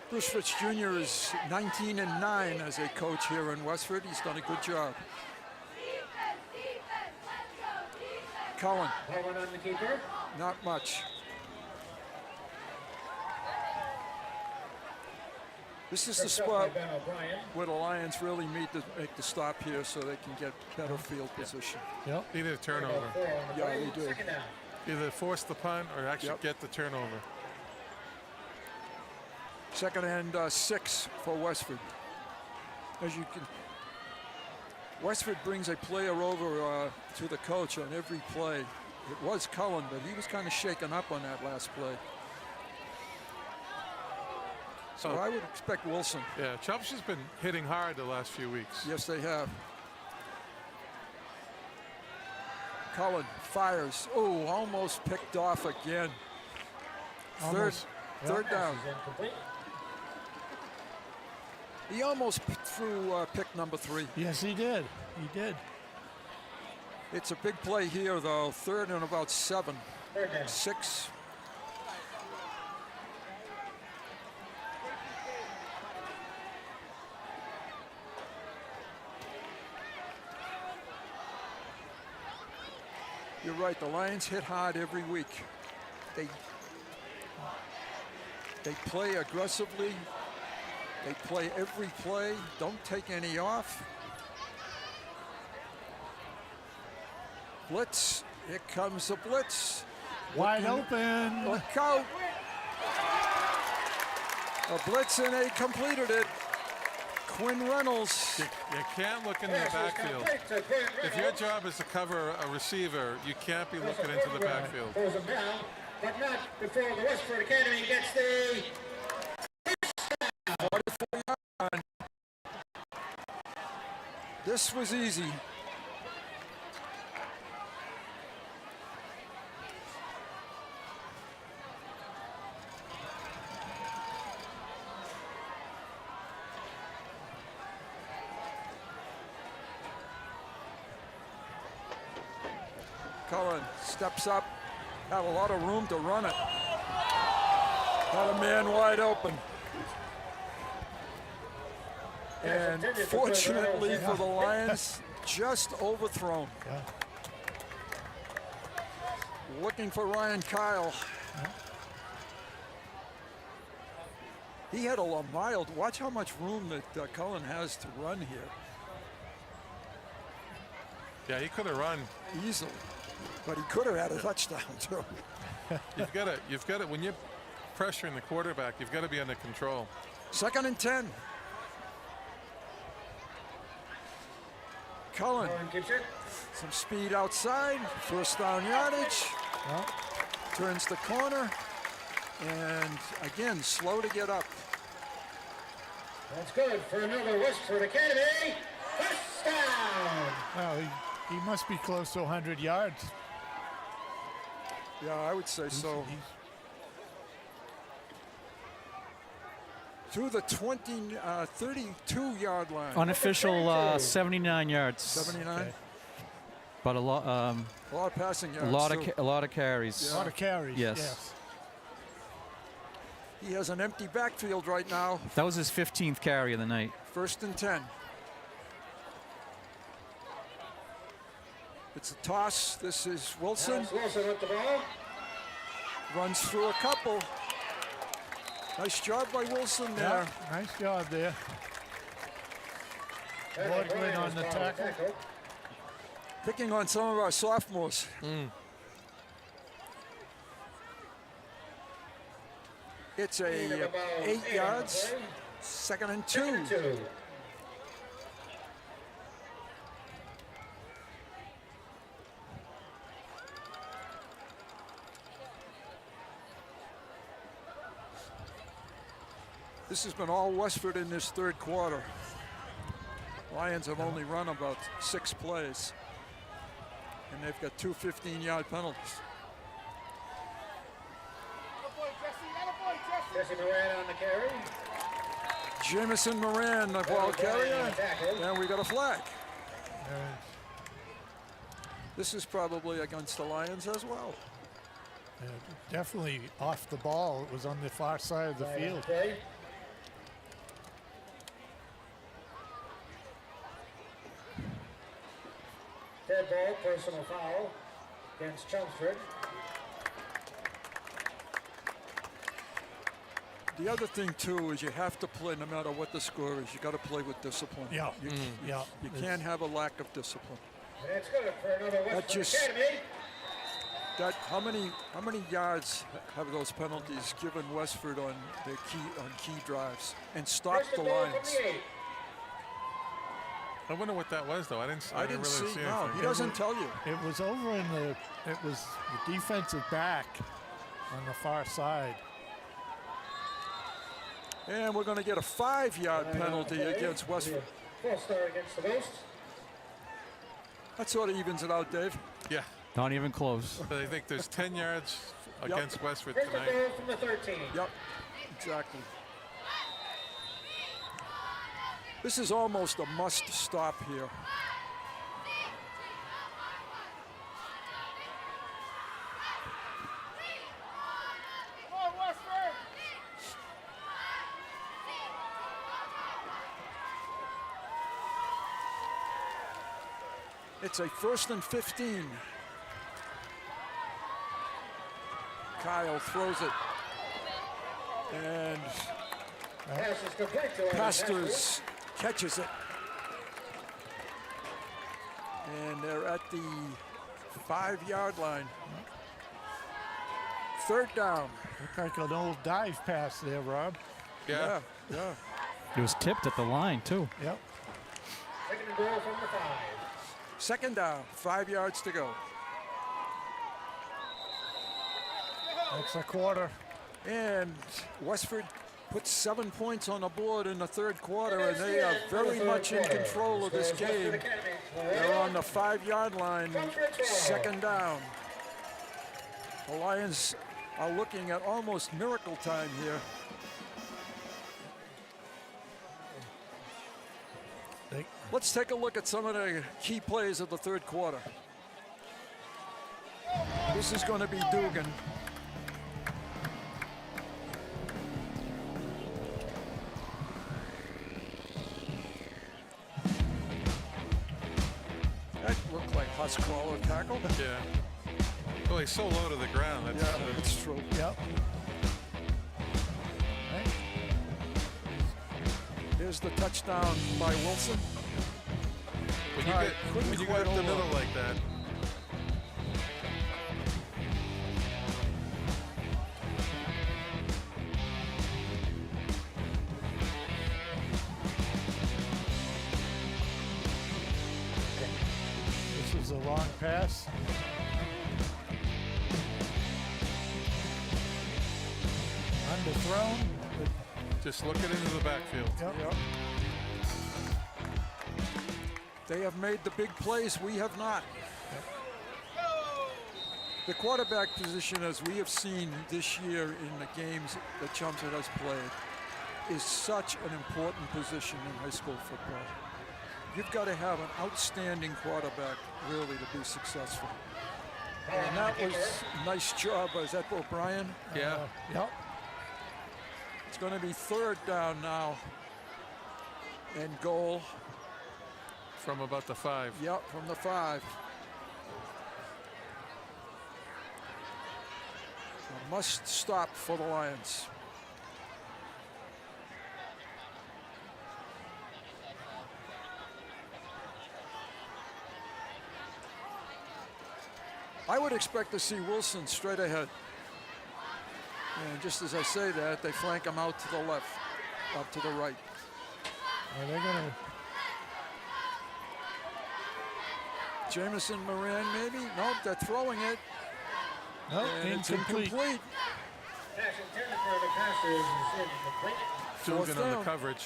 Bruce Fitz Jr. is 19-9 as a coach here in Westford. He's done a good job. Cullen. Cullen on the keeper. Not much. This is the spot where the Lions really need to make the stop here so they can get better field position. Yep. Needed a turnover. Yeah, they do. Either force the punt or actually get the turnover. 2nd and 6 for Westford. As you can, Westford brings a player over to the coach on every play. It was Cullen, but he was kind of shaken up on that last play. So I would expect Wilson. Yeah, Chelmsford's been hitting hard the last few weeks. Yes, they have. Cullen fires. Oh, almost picked off again. Third down. He almost threw pick number 3. Yes, he did. He did. It's a big play here, though. 3rd and about 7. 6. You're right, the Lions hit hard every week. They play aggressively. They play every play, don't take any off. Blitz, here comes the blitz. Wide open. Look out. A blitz and they completed it. Quinn Reynolds. You can't look in the backfield. If your job is to cover a receiver, you can't be looking into the backfield. Pulls him down, but not before the Westford Academy gets the 44-yard. This was easy. Cullen steps up, had a lot of room to run it. Had a man wide open. And fortunately for the Lions, just overthrown. Looking for Ryan Kyle. He had a mild, watch how much room that Cullen has to run here. Yeah, he could have run easily, but he could have had a touchdown too. You've got to, when you're pressuring the quarterback, you've got to be under control. 2nd and 10. Cullen, some speed outside, 1st down yardage, turns the corner, and again, slow to get up. That's good for another Westford Academy. First down. Well, he must be close to 100 yards. Yeah, I would say so. To the 32-yard line. Unofficial 79 yards. 79. Okay. But a lot of passing yards. A lot of carries. Yeah. A lot of carries. Yes. He has an empty backfield right now. That was his 15th carry of the night. 1st and 10. It's a toss. This is Wilson. Wilson with the ball. Runs through a couple. Nice job by Wilson there. Yeah, nice job there. Woodward on the tackle. Picking on some of our sophomores. It's a 8 yards. 2nd and 2. This has been all Westford in this 3rd quarter. Lions have only run about 6 plays, and they've got 2 15-yard penalties. Jesse Moran on the carry. Jamison Moran, the ball carrier, and we got a flag. This is probably against the Lions as well. Definitely off the ball. It was on the far side of the field. Dead ball, personal foul against Chelmsford. The other thing too is you have to play, no matter what the score is, you got to play with discipline. Yeah. You can't have a lack of discipline. That's good for another Westford Academy. How many yards have those penalties given Westford on their key drives and stopped the Lions? I wonder what that was, though. I didn't really see anything. No, he doesn't tell you. It was over in the defensive back on the far side. And we're going to get a 5-yard penalty against Westford. False start against the Ghosts. That sort of evens it out, Dave. Yeah. Not even close. But I think there's 10 yards against Westford Here's tonight. the goal from the 13. Yep, exactly. This is almost a must stop here. It's a 1st and 15. Kyle throws it. And Pastors catches it. And they're at the 5-yard line. 3rd down. Looked like an old dive pass there, Rob. Yeah. It was tipped at the line, too. Yep. Taking the ball from the 5. 2nd down, 5 yards to go. That's a quarter. And Westford puts 7 points on the board in the 3rd quarter, and they are very much in control of this game. They're on the 5-yard line, 2nd down. The Lions are looking at almost miracle time here. Let's take a look at some of the key plays of the 3rd quarter. This is going to be Dugan. That looked like Huscrawler tackle. Yeah. Well, he's so low to the ground. That's true. Yep. Here's the touchdown by Wilson. When you get up the middle like that. This is a long pass. Underthrown. Just look it into the backfield. Yep. They have made the big plays. We have not. The quarterback position, as we have seen this year in the games that Chelmsford has played, is such an important position in high school football. You've got to have an outstanding quarterback, really, to be successful. And that was a nice job. Is that O'Brien? Yeah. Yep. It's going to be 3rd down now and goal. From about the 5. Yep, from the 5. A must stop for the Lions. I would expect to see Wilson straight ahead. And just as I say that, they flank him out to the left, up to the right. Are they going to... Jamison Moran, maybe? Nope, they're throwing it. Nope, and it's incomplete. incomplete. Pass intended for the passes is incomplete. Dugan on the coverage.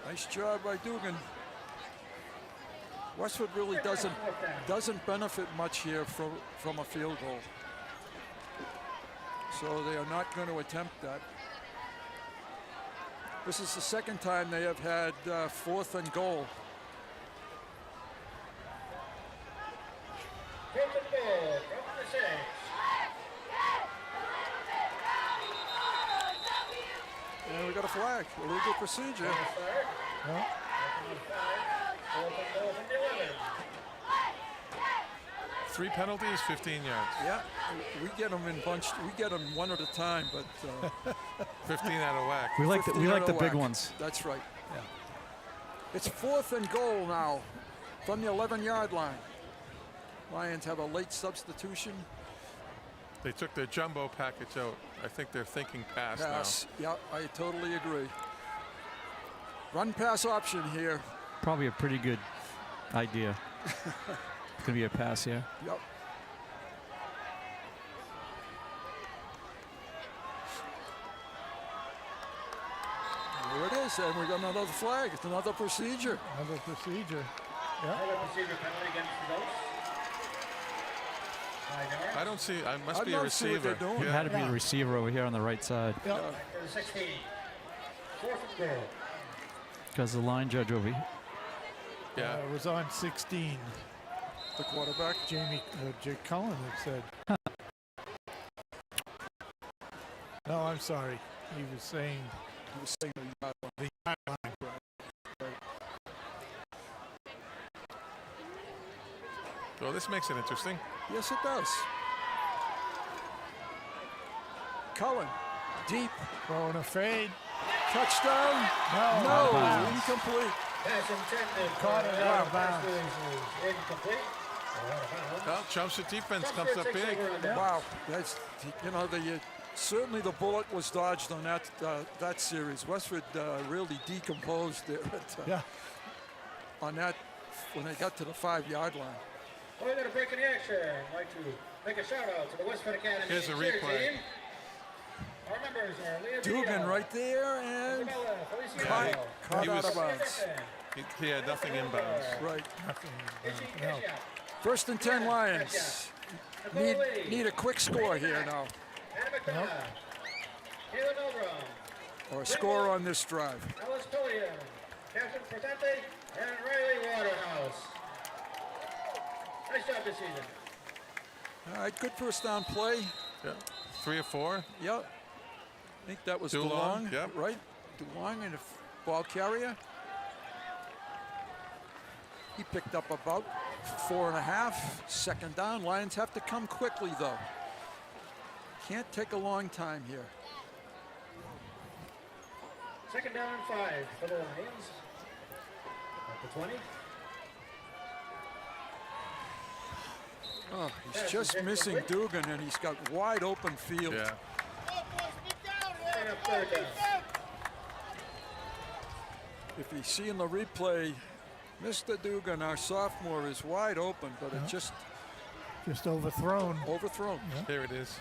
Nice job by Dugan. Westford really doesn't benefit much here from a field goal. So they are not going to attempt that. This is the 2nd time they have had 4th and goal. And we got a flag, illegal procedure. Yeah. 3 penalties, 15 yards. Yeah, we get them in bunched. We get them one at a time, but 15 out of whack. We like the big ones. That's right. Yeah. It's 4th and goal now from the 11-yard line. Lions have a late substitution. They took their jumbo package out. I think they're thinking pass now. Yeah, I totally agree. Run pass option here. Probably a pretty good idea. It's going to be a pass, yeah. Yep. There it is, and we got another flag. It's another procedure. Another procedure. Yeah. Another procedure penalty against the Ghosts. I don't see. I must be a receiver. It had to be the receiver over here on the right side. For the 16. 4th and goal. because the line judge over here. Yeah. It was on 16. The quarterback, Jake Cullen had said. No, I'm sorry. He was saying the yard line. Well, this makes it interesting. Yes, it does. Cullen, deep. Throwing a fade. Touchdown. No, incomplete. Pass intended. Caught it out of bounds. Incomplete. Well, Chelmsford defense comes up big. Wow, that's, you know, certainly the bullet was dodged on that series. Westford really decomposed there on that when they got to the 5-yard line. We're going to break in the action. I'd like to make a shout out to the Westford Academy. Here's a replay. Our members are Leah Dugan right there and caught out of bounds. He had nothing inbounds. Right. No. First and 10 Lions. Need a quick score here now. Or a score on this drive. Alice Pillion, Captain Presente, and Riley Waterhouse. Nice job this season. All right, good first down play. Yeah. 3 or 4. Yep. I think that was DeLong. Yep. Right? DeLong and a ball carrier. He picked up about 4.5. Second down. Lions have to come quickly, though. Can't take a long time here. Second down and 5 for the Lions. At the 20. Oh, he's just missing Dugan, and he's got wide open field. Yeah. If you see in the replay, Mr. Dugan, our sophomore, is wide open, but it just overthrown. Overthrown. Yeah. There it is.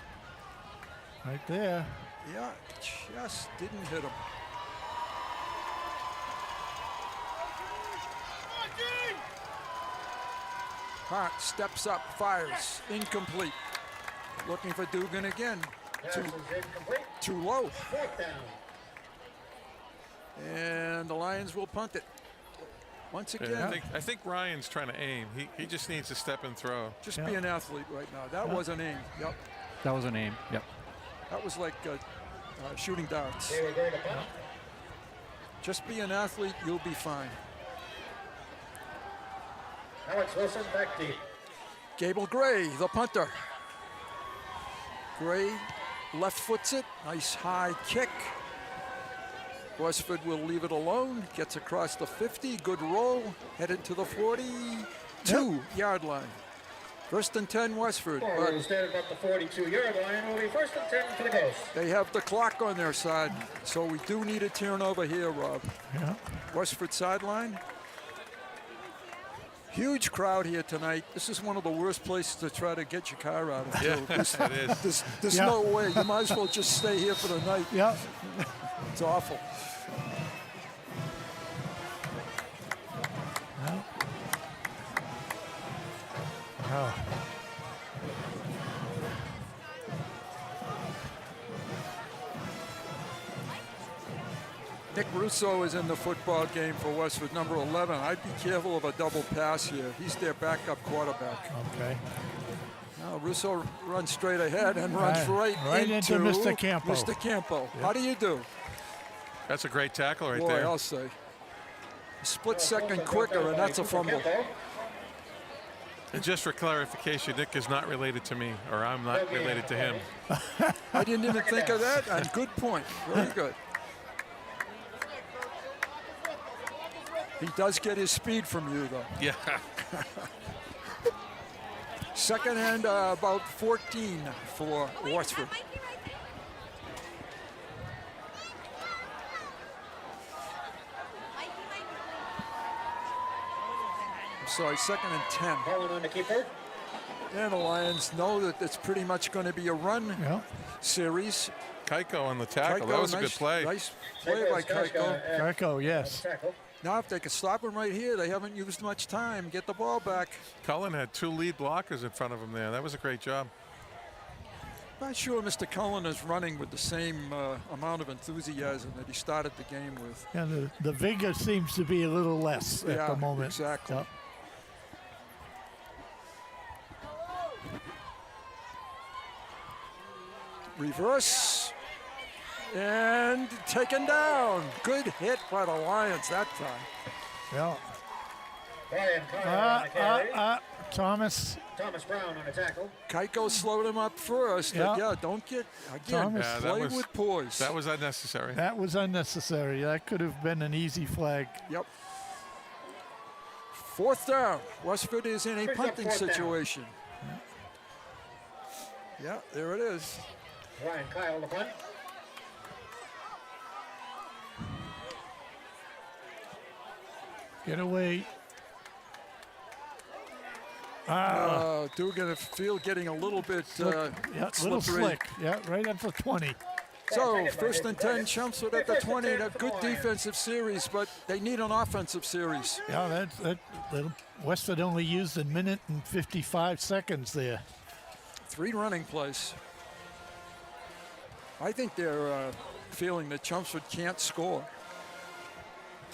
Right there. Yeah, just didn't hit him. Hart steps up, fires, incomplete. Looking for Dugan again. Too low. And the Lions will punt it. Once again. Yeah, I think Ryan's trying to aim. He just needs to step and throw. Just be an athlete right now. That was an aim. Yep. That was an aim. Yep. That was like shooting darts. Just be an athlete, you'll be fine. Alex Wilson back deep. Gable Gray, the punter. Gray left foots it. Nice high kick. Westford will leave it alone. Gets across the 50. Good roll. Headed to the 42-yard line. First and 10 Westford. Instead of about the 42-yard line, will be first and 10 for the Ghost. They have the clock on their side, so we do need a turnover here, Rob. Yeah. Westford sideline. Huge crowd here tonight. This is one of the worst places to try to get your car out of. Yeah, it is. There's no way. You might as well just stay here for the night. Yeah. It's awful. Oh. Nick Russo is in the football game for Westford, number 11. I'd be careful of a double pass here. He's their backup quarterback. Okay. Now Russo runs straight ahead and runs right into Mr. Campo. Mr. Campo. Yep. How do you do? That's a great tackle right Boy, there. I'll say. A split second quicker, and that's a fumble. And just for clarification, Nick is not related to me, or I'm not related to him. I didn't even think of that, and good point. Very good. He does get his speed from you, though. Yeah. Second and about 14 for Westford. Sorry, second and 10. On the keeper. And the Lions know that it's pretty much going to be a run series. Keiko on the tackle. That was a good play. Nice play by Keiko. Keiko, yes. Now, if they can stop him right here, they haven't used much time. Get the ball back. Cullen had 2 lead blockers in front of him there. That was a great job. Not sure Mr. Cullen is running with the same amount of enthusiasm that he started the game with. Yeah, the vigor seems to be a little less at the moment. Exactly. Yep. Reverse. And taken down. Good hit by the Lions that time. Yeah. Brian Carr on the carry. Thomas Brown on a tackle. Keiko slowed him up first. Yeah. Don't get, again, play with poise. That was unnecessary. That was unnecessary. That could have been an easy flag. Yep. 4th down. Westford is in a punting situation. Yeah, there it is. Ryan Kyle the punt. Get away. Dugan field getting a little bit little slick. Yeah, right at the 20. So 1st and 10, Chelmsford at the 20. A good defensive series, but they need an offensive series. Yeah, Westford only used a minute and 55 seconds there. 3 running plays. I think they're feeling that Chelmsford can't score.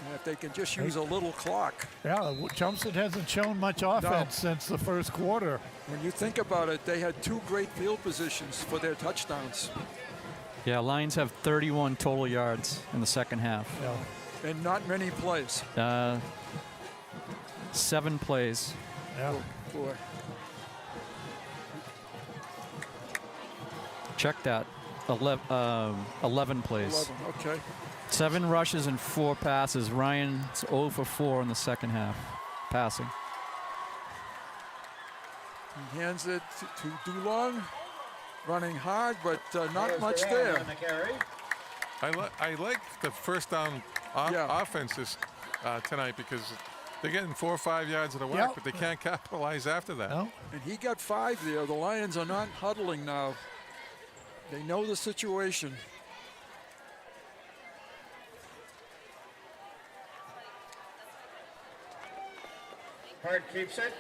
And if they can just use a little clock. Yeah, Chelmsford hasn't shown much offense since the first quarter. When you think about it, they had 2 great field positions for their touchdowns. Yeah, Lions have 31 total yards in the second half. Yeah. And not many plays. 7 plays. Yeah. Oh, boy. Check that. 11 plays. 11, okay. 7 rushes and 4 passes. Ryan's 0 for 4 in the second half, passing. He hands it to Dulong, running hard, but not much there. I like the first down offenses tonight because they're getting 4 or 5 yards of the whack, but they can't capitalize after that. No. And he got 5 there. The Lions are not huddling now. They know the situation. Hard keeps it.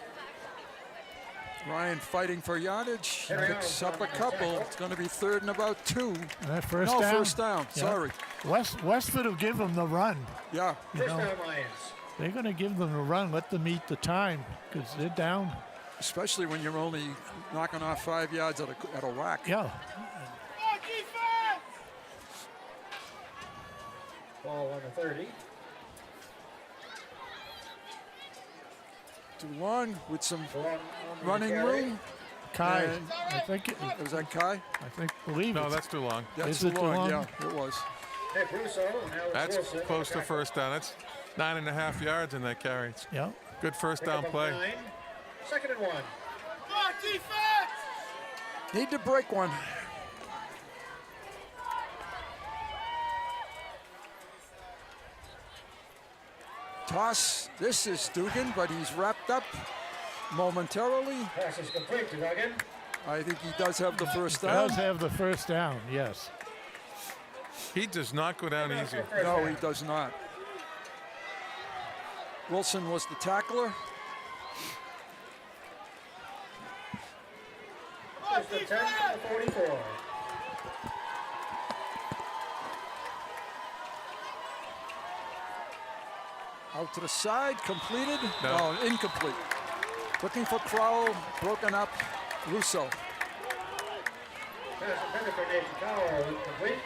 Ryan fighting for yardage. Picks up a couple. It's going to be 3rd and about 2. First down. First down. Yeah. Sorry. Westford will give them the run. Yeah. First down Lions. They're going to give them the run. Let them eat the time because they're down. Especially when you're only knocking off 5 yards at a whack. Yeah. Ball on the 30. Dulong with some running room. Kai, I think was that Kai? Believe No, that's too long. That's too long. Yeah, it was. That's close to first down. That's 9.5 yards in that carry. Yeah. Good first down play. 2nd and 1. Need to break one. Toss. This is Dugan, but he's wrapped up momentarily. Pass is complete to Dugan. I think he does have the first down. Does have the first down, yes. He does not go down easy. No, he does not. Wilson was the tackler. First and 10 to the 44. Out to the side, completed. No. No, incomplete. Looking for Crowell, broken up. Russo. Pass intended for Nate Dugan, complete.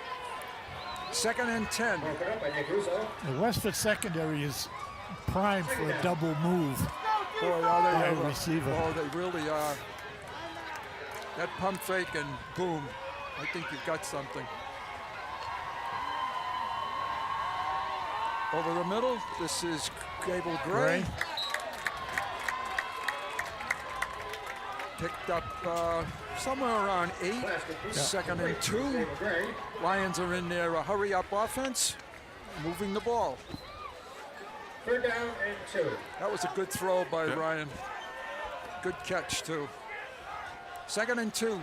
2nd and 10. Broken up by Nick Russo. The Westford secondary is primed for a double move. Boy, are they receiver. Oh, they really are. That pump fake and boom. I think you've got something. Over the middle, this is Gable Gray. Picked up somewhere around 8. 2nd and 2. Lions are in their hurry-up offense, moving the ball. 3rd down and 2. That was a good throw by Ryan. Good catch, too. 2nd and 2.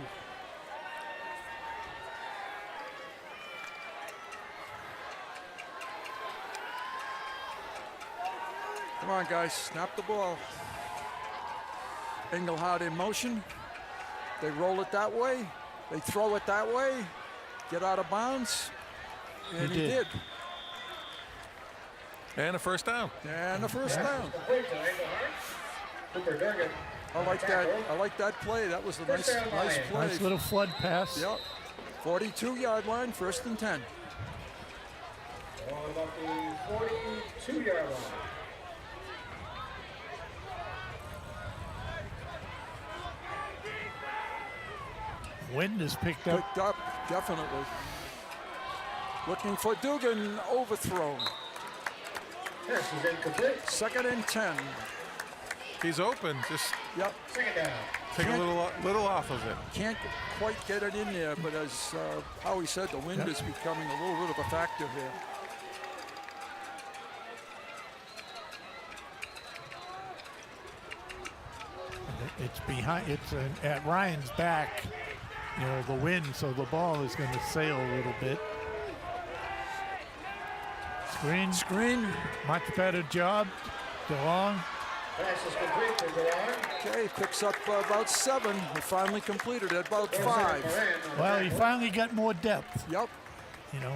Come on, guys, snap the ball. Engelhardt in motion. They roll it that way. They throw it that way, get out of bounds, and he did. And a first down. And a first down. Cooper Durgan. I like that play. That was a nice play. Nice little flood pass. Yep. 42-yard line, 1st and 10. All about the 42-yard line. Wind is picked up. Picked up, definitely. Looking for Dugan, overthrown. Pass is incomplete. 2nd and 10. He's open. Just Second down. take a little off of it. Can't quite get it in there, but as Howie said, the wind is becoming a little bit of a factor here. It's behind. It's at Ryan's back. You know, the wind, so the ball is going to sail a little bit. Screen. Much better job. DeLong. Pass is complete to DeLong. Okay, picks up about 7. He finally completed it, about 5. Well, he finally got more depth. Yep. You know.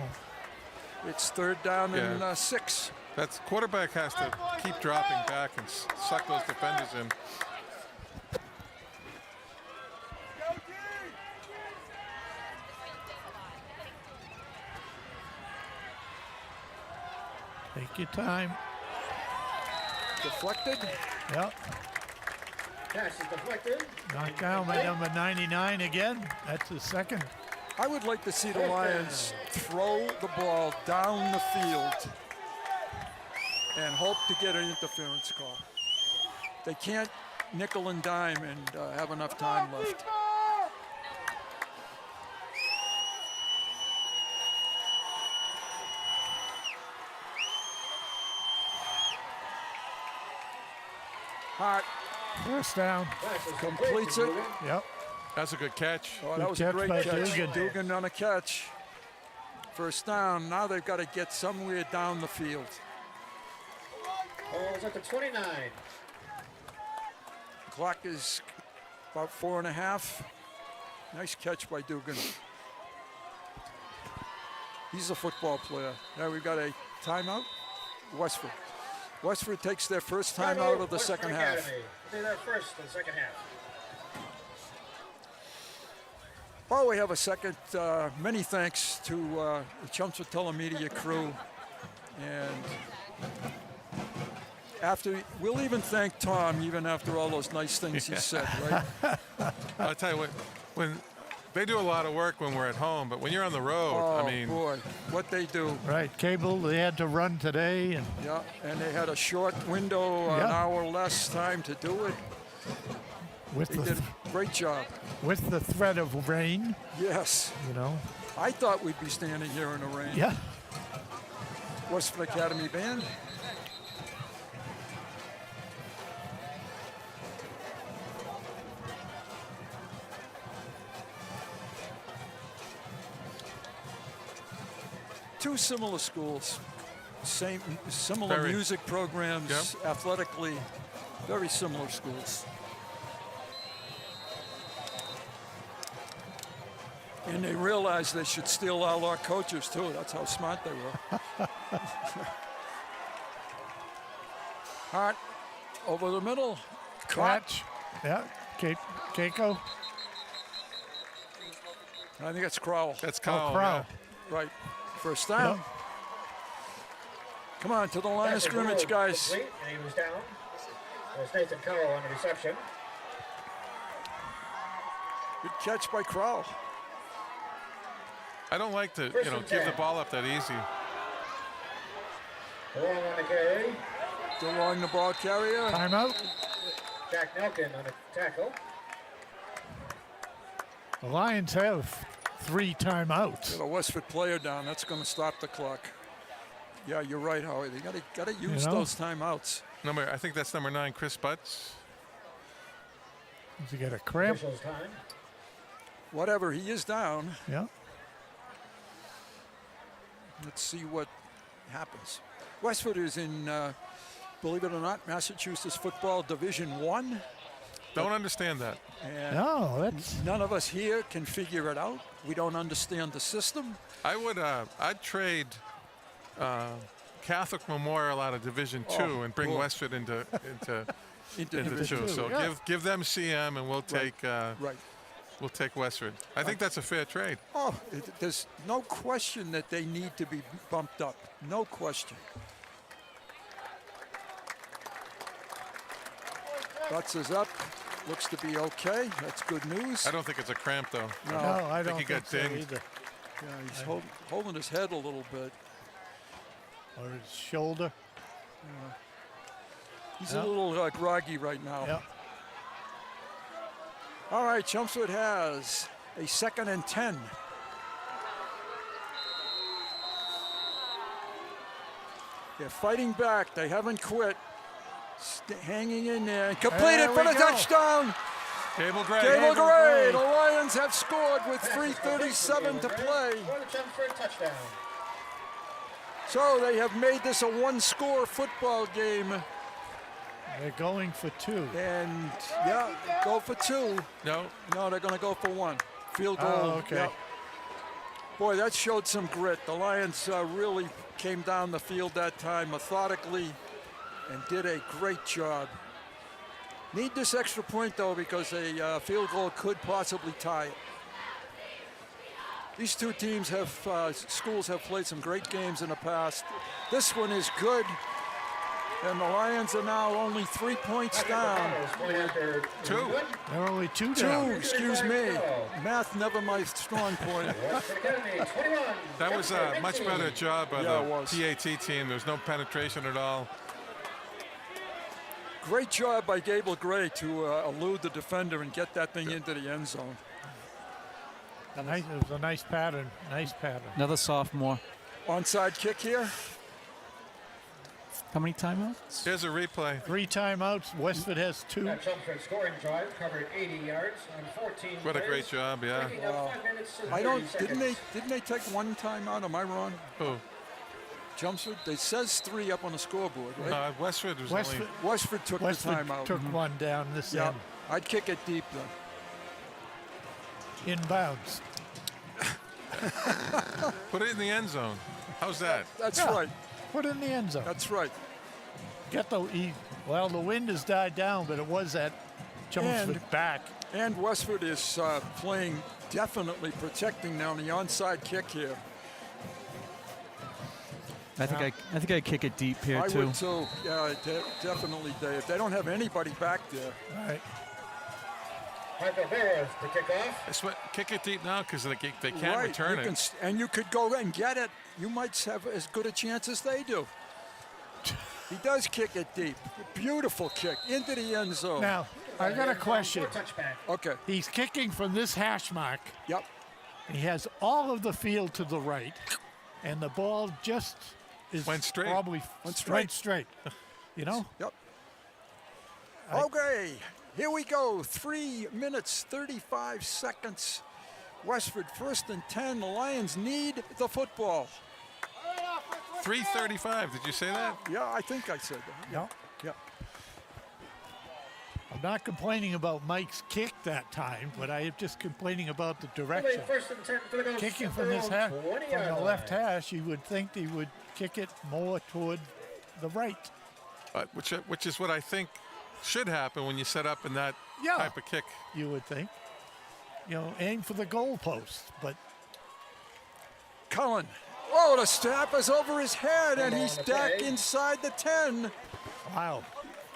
It's 3rd down and 6. That's quarterback has to keep dropping back and suck those defenders in. Take your time. Deflected. Yep. Pass is deflected. Knocked down by number 99 again. That's his 2nd. I would like to see the Lions throw the ball down the field and hope to get an interference call. They can't nickel and dime and have enough time left. Hart. First down. Completes it. Yep. That's a good catch. Oh, that was a great catch. Dugan on a catch. First down. Now they've got to get somewhere down the field. Ball's at the 29. Clock is about 4.5. Nice catch by Dugan. He's a football player. Now we've got a timeout. Westford. Westford takes their first timeout of the second half. They're their first in the second half. While we have a second, many thanks to the Chelmsford Telemedia crew. And we'll even thank Tom, even after all those nice things he said, right? I'll tell you what, when they do a lot of work when we're at home, but when you're on the road, I mean, boy, what they do. Right, cable, they had to run today. And yeah, and they had a short window, an hour less time to do it. They did a great job. With the threat of rain. Yes. You know. I thought we'd be standing here in the rain. Yeah. Westford Academy Band. Two similar schools, similar music programs, athletically, very similar schools. And they realized they should steal all our coaches too. That's how smart they were. Hart over the middle. Catch. Yeah. Keiko. I think it's Crowell. That's Crowell. Crowell. Yeah. Right. First down. Yep. Come on, to the line of scrimmage, guys. And he was down. There's Nathan Cowell on the reception. Good catch by Crowell. I don't like to, give the ball up that easy. DeLong on the carry. DeLong the ball carrier. Timeout. Jack Nelkin on the tackle. The Lions have 3 timeouts. Got a Westford player down. That's going to stop the clock. Yeah, you're right, Howie. They got to use those timeouts. I think that's number 9, Chris Butts. Does he get a cramp? Whatever, he is down. Yeah. Let's see what happens. Westford is in, believe it or not, Massachusetts Football Division 1. Don't understand that. And No, that's none of us here can figure it out. We don't understand the system. I'd trade Catholic Memorial out of Division II and bring cool. Westford into Division 2. II, So yeah. give them CM and we'll take Right. we'll take Westford. I think that's a fair trade. Oh, there's no question that they need to be bumped up. No question. Butts is up. Looks to be okay. That's good news. I don't think it's a cramp though. No, I don't think he got so dinged. either. Yeah, he's holding his head a little bit. Or his shoulder. He's Yeah. a little groggy right now. Yeah. All right, Chelmsford has a 2nd and 10. They're fighting back. They haven't quit. Hanging in there. Completed There for we the go. touchdown. Gable Gray. Gable Gray. Gray. The Lions have scored with 3:37 to play. For the Chelmsford touchdown. So they have made this a one-score football game. They're going for 2. And, yeah, go for 2. No. No, they're going to go for 1. Field goal. Oh, okay. Yep. Boy, that showed some grit. The Lions really came down the field that time methodically and did a great job. Need this extra point, though, because a field goal could possibly tie it. These two teams schools have played some great games in the past. This one is good. And the Lions are now only 3 points down. 2. They're only 2 2, down. excuse me. Math never my strong point. That was a much better job by Yeah, it was. the PAT team. There was no penetration at all. Great job by Gable Gray to elude the defender and get that thing into the end zone. It was a nice pattern. Nice pattern. Another sophomore. Onside kick here. How many timeouts? Here's a replay. 3 timeouts. Westford has 2. That Chelmsford scoring drive covered 80 yards on 14 What a plays, great job, yeah. taking up 5 minutes and I 30 don't. seconds. Didn't they take 1 timeout? Am I wrong? Who? Chelmsford. They says 3 up on the scoreboard, right? Westford was Westford, only. Westford took Westford the timeout. took 1 down this Yeah, end. I'd kick it deep though. Inbounds. Put it in the end zone. How's that? That's Yeah. right. Put it in the end zone. That's right. Well, the wind has died down, but it was at Chelmsford back. And Westford is playing, definitely protecting now the onside kick here. I think I kick it deep here I too. would too. Yeah, definitely, Dave. They don't have anybody back there. All right. Michael Bears to kick off. That's what, kick it deep now because they can't Right, return you it. can and you could go and get it. You might have as good a chance as they do. He does kick it deep. Beautiful kick into the end zone. Now, I got a question. Touchback. Okay. He's kicking from this hash mark. Yep. He has all of the field to the right, and the ball just is Went straight. probably Went straight. straight. You know? Yep. Okay. Here we go. 3 minutes, 35 seconds. Westford 1st and 10. The Lions need the football. 3:35. Did you say that? Yeah, I think I said that. Yeah. Yeah. I'm not complaining about Mike's kick that time, but I am just complaining about the direction. First and 10 for the Ghosts Kicking at from their this own hash, 20-yard from the left line. hash, you would think he would kick it more toward the right. Which is what I think should happen when you set up in that Yeah. type of kick. You would think. You know, aim for the goal post, but Cullen. Oh, the snap is over his head, and he's on the back play. inside the 10. wow.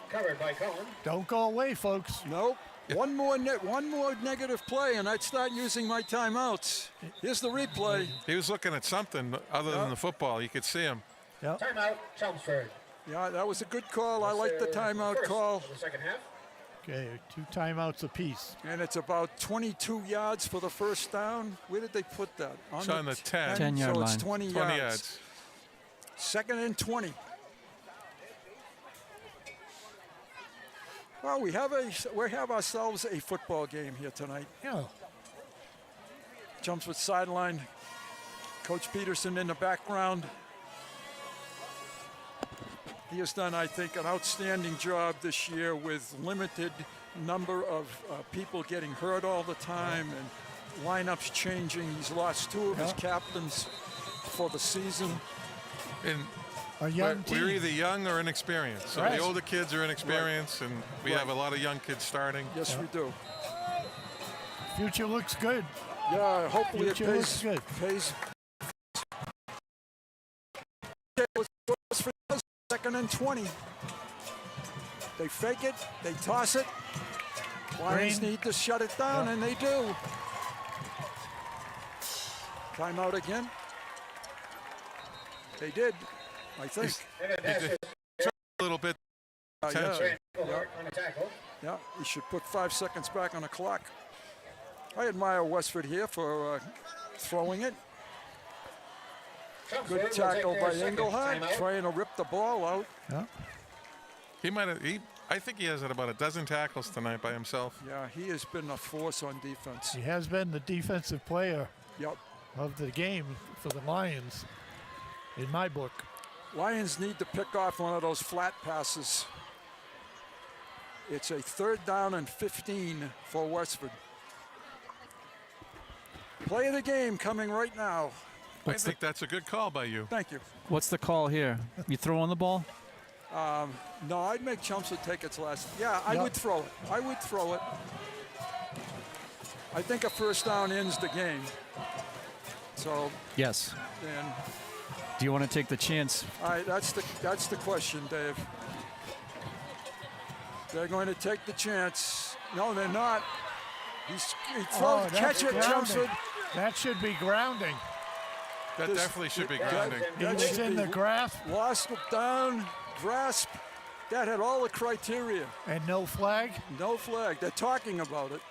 Covered by Cullen. Don't go away, folks. Nope. One more negative play, and I'd start using my timeouts. Here's the replay. He was looking at something other than the football. You could see him. Yep. Timeout, Chelmsford. Yeah, that was a good call. I like the timeout First call. of the second half. Okay, 2 timeouts apiece. And it's about 22 yards for the first down. Where did they put that? It's on the 10. 10-yard so line. it's 20 yards. 2nd and 20. Well, we have ourselves a football game here tonight. Yeah. Chelmsford sideline. Coach Peterson in the background. He has done, I think, an outstanding job this year with limited number of people getting hurt all the time and lineups changing. He's lost 2 of his captains for the season. And we're either young or inexperienced. So the older kids are inexperienced, and we have a lot of young kids starting. Yes, we do. Future looks good. Yeah, hopefully it Future looks good. pays. Second and 20. They fake it, they toss it. Lions need to shut it down, and they do. Timeout again. They did, I think. A little bit. Yeah, he should put 5 seconds back on the clock. I admire Westford here for throwing it. Good tackle by Engelhardt, trying to rip the ball out. Yeah. He might have. I think he has about a dozen tackles tonight by himself. Yeah, he has been a force on defense. He has been the defensive player of the game for the Lions, in my book. Lions need to pick off one of those flat passes. It's a 3rd down and 15 for Westford. Play of the game coming right now. I think that's a good call by you. Thank you. What's the call here? You throwing the ball? No, I'd make Chelmsford take its last. Yeah, I would throw it. I would throw it. I think a 1st down ends the game. So. Yes. Then. Do you want to take the chance? All right, that's the question, Dave. They're going to take the chance. No, they're not. He throws, catch it, Chelmsford. That should be grounding. That definitely should be grounding. He was in the grasp. Lost it down, grasp. That had all the criteria. And no flag? No flag. They're talking about it.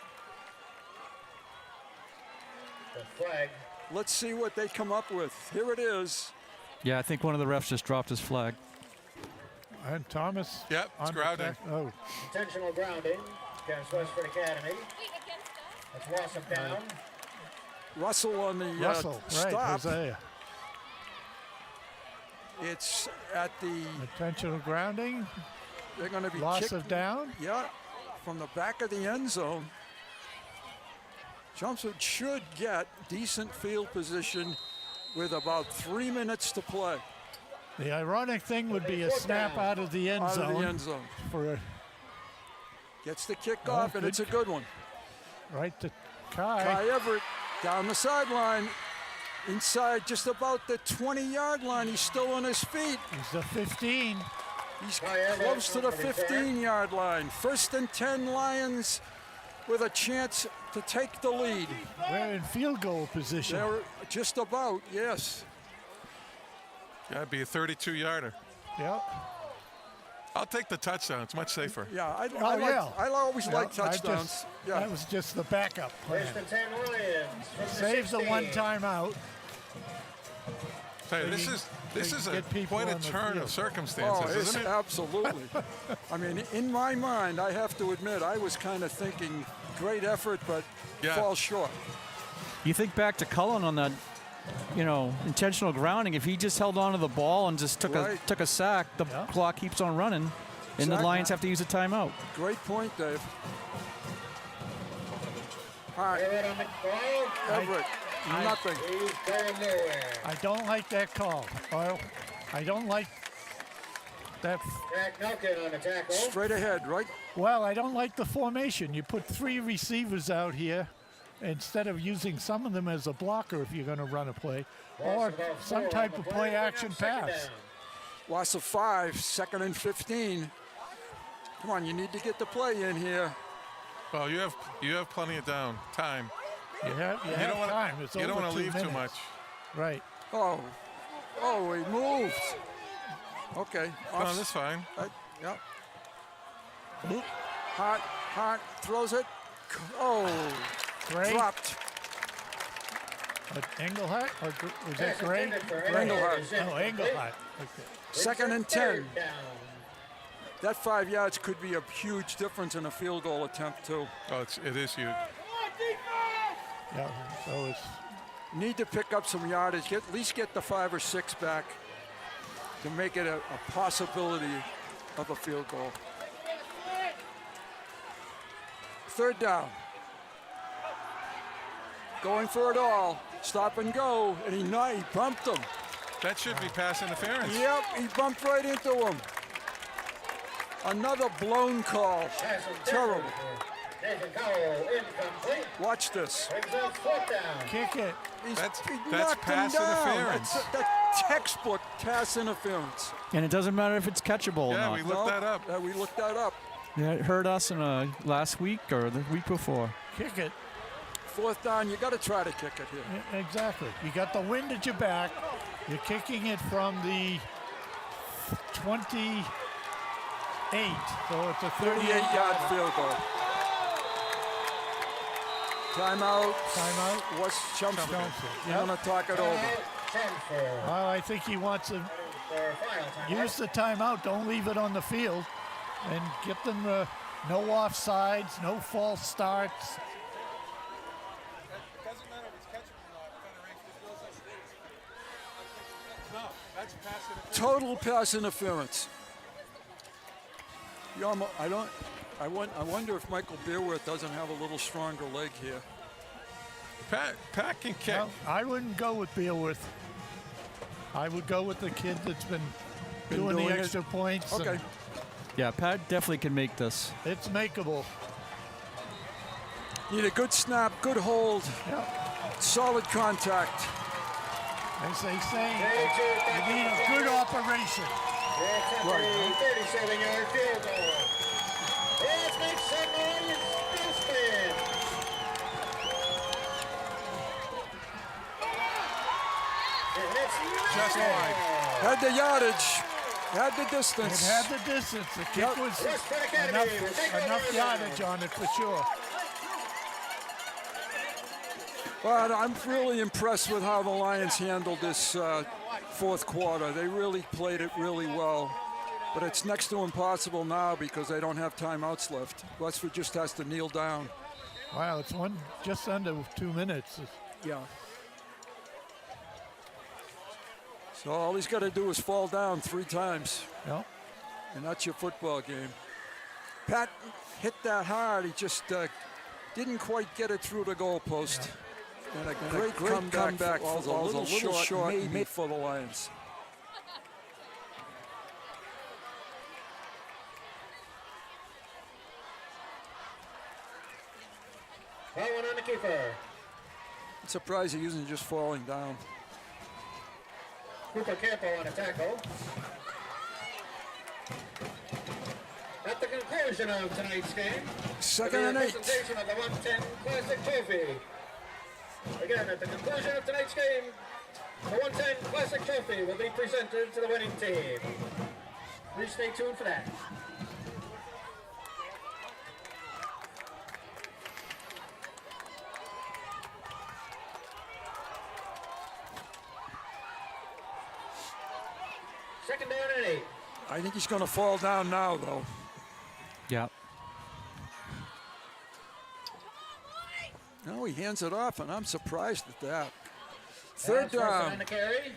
The flag. Let's see what they come up with. Here it is. Yeah, I think one of the refs just dropped his flag. And Thomas? Yep, it's grounding. Oh. Intentional grounding against Westford Academy. That's Rossum down. Russell on the stop. Hosea. It's at the intentional grounding. They're going to be loss kicked, of down. Yeah, from the back of the end zone. Chelmsford should get decent field position with about 3 minutes to play. The ironic thing would be a snap out of the end zone. Out of the end zone. For a gets the kickoff, and it's a good one. Right to Kai. Kai Everett down the sideline, inside just about the 20-yard line. He's still on his feet. He's the 15. He's close to the 15-yard line. 1st and 10 Lions with a chance to take the lead. They're in field goal position. They're just about, yes. That'd be a 32-yarder. Yep. I'll take the touchdown. It's much safer. Yeah, I always like touchdowns. That was just the backup plan. 1st and 10 Lions. Saves the 1 timeout. Hey, this is quite a turn of circumstances, isn't it? Absolutely. I mean, in my mind, I have to admit, I was kind of thinking great effort, but falls short. You think back to Cullen on that, intentional grounding. If he just held on to the ball and just took a sack, the clock keeps on running, and the Lions have to use a timeout. Great point, Dave. All right. Everett. Nothing. He's going nowhere. I don't like that call. I don't like that. Jack Nelkin on the tackle. Straight ahead, right? Well, I don't like the formation. You put 3 receivers out here instead of using some of them as a blocker if you're going to run a play, or some type of play action pass. Loss of 5, 2nd and 15. Come on, you need to get the play in here. Well, you have plenty of time. You have time. It's you don't want to leave minutes. too much. Right. Oh, he moved. Okay. No, that's fine. Yep. Hart throws it. Oh, dropped. Engelhardt? Or was that Gray? Engelhardt. Oh, Engelhardt. Okay. 2nd and 10. That 5 yards could be a huge difference in a field goal attempt, too. Oh, it is huge. Yeah, so it's... Need to pick up some yardage, at least get the 5 or 6 back to make it a possibility of a field goal. Third down. Going for it all. Stop and go. And he bumped him. That should be pass interference. Yep, he bumped right into him. Another blown call. Terrible. Watch this. Kick it. That's knocked pass him down. interference. That's textbook pass interference. And it doesn't matter if it's catchable or Yeah, not. we looked that up. Yeah, we looked that up. Yeah, it hurt us in last week or the week before. Kick it. Fourth down, you got to try to kick it here. Yeah, exactly. You got the wind at your back. You're kicking it from the 28. So it's a 38-yard field goal. Timeout. Timeout. What's Chelmsford? Yep. I'm going to talk it over. Well, I think he wants to use the timeout. Don't leave it on the field. And get them no offsides, no false starts. Total pass interference. I wonder if Michael Beerworth doesn't have a little stronger leg here. Pat can kick. Well, I wouldn't go with Beerworth. I would go with the kid that's been doing the extra points. Okay. Yeah, Pat definitely can make this. It's makeable. Need a good snap, good hold, solid contact. As they say, you need a good operation. Right. 37-yard field goal. Let's make some noise, Westford. Just wide. Had the yardage, had the distance. It had the distance. The kick was enough yardage on it for sure. But I'm really impressed with how the Lions handled this fourth quarter. They really played it really well. But it's next to impossible now because they don't have timeouts left. Westford just has to kneel down. Wow, it's just under 2 minutes. Yeah. So all he's got to do is fall down 3 times. Yep. And that's your football game. Pat hit that hard. He just didn't quite get it through the goalpost. And a great comeback falls a little short maybe for the Lions. That one on the keeper. I'm surprised he isn't just falling down. Cooper Campo on a tackle. At the conclusion of tonight's game, Second and 8. Presentation of the 110 Classic Trophy. Again, at the conclusion of tonight's game, the 110 Classic Trophy will be presented to the winning team. Please stay tuned for that. Second down and 8. I think he's going to fall down now, though. Yeah. No, he hands it off, and I'm surprised at that. Third That's first down. on the carry.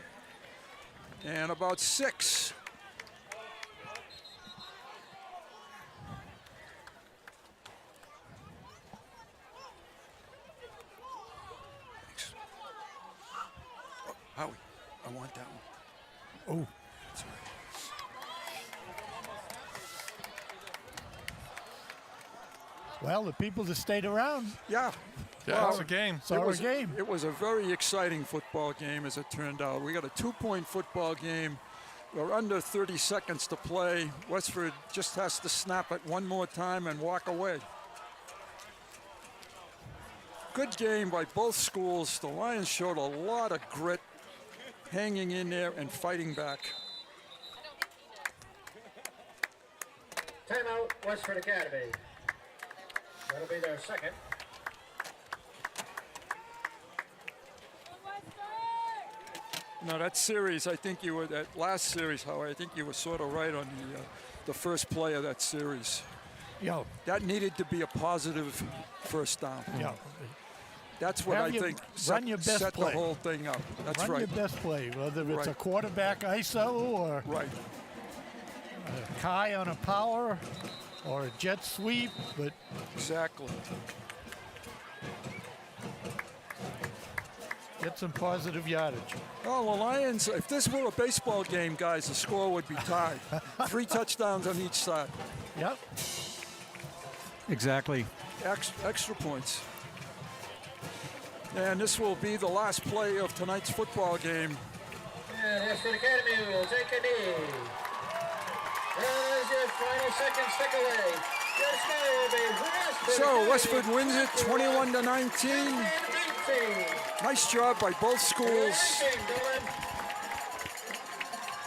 And about 6. Thanks. Oh, Howie, I want that one. Oh. Sorry. Well, the people that stayed around. Yeah. Yeah, it's a game. It was a very exciting football game, as it turned out. We got a 2-point football game. We're under 30 seconds to play. Westford just has to snap it one more time and walk away. Good game by both schools. The Lions showed a lot of grit, hanging in there and fighting back. Timeout, Westford Academy. That'll be their second. No, that series, I think you were, that last series, Howard, I think you were sort of right on the first play of that series. Yeah. That needed to be a positive first down. Yeah. That's what I think set the whole thing up. That's run right. your best play, whether it's Right. a quarterback ISO or right. Kai on a power. or a jet sweep, but exactly. Get some positive yardage. Well, the Lions, if this were a baseball game, guys, the score would be tied. 3 touchdowns on each side. Yep. Exactly. Extra points. And this will be the last play of tonight's football game. And Westford Academy will take a knee. As your final seconds tick away, your score will be Westford So Westford wins it 21-19. Nice job by both schools.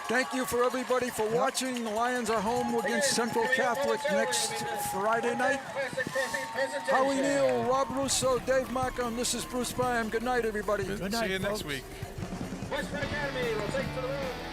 Thank you for everybody for watching. The Lions are home against Central Catholic next Friday night. Howie Neal, Rob Russo, Dave Markham. This is Bruce Byam. Good night, everybody. See you next week. Westford Academy will take to the road.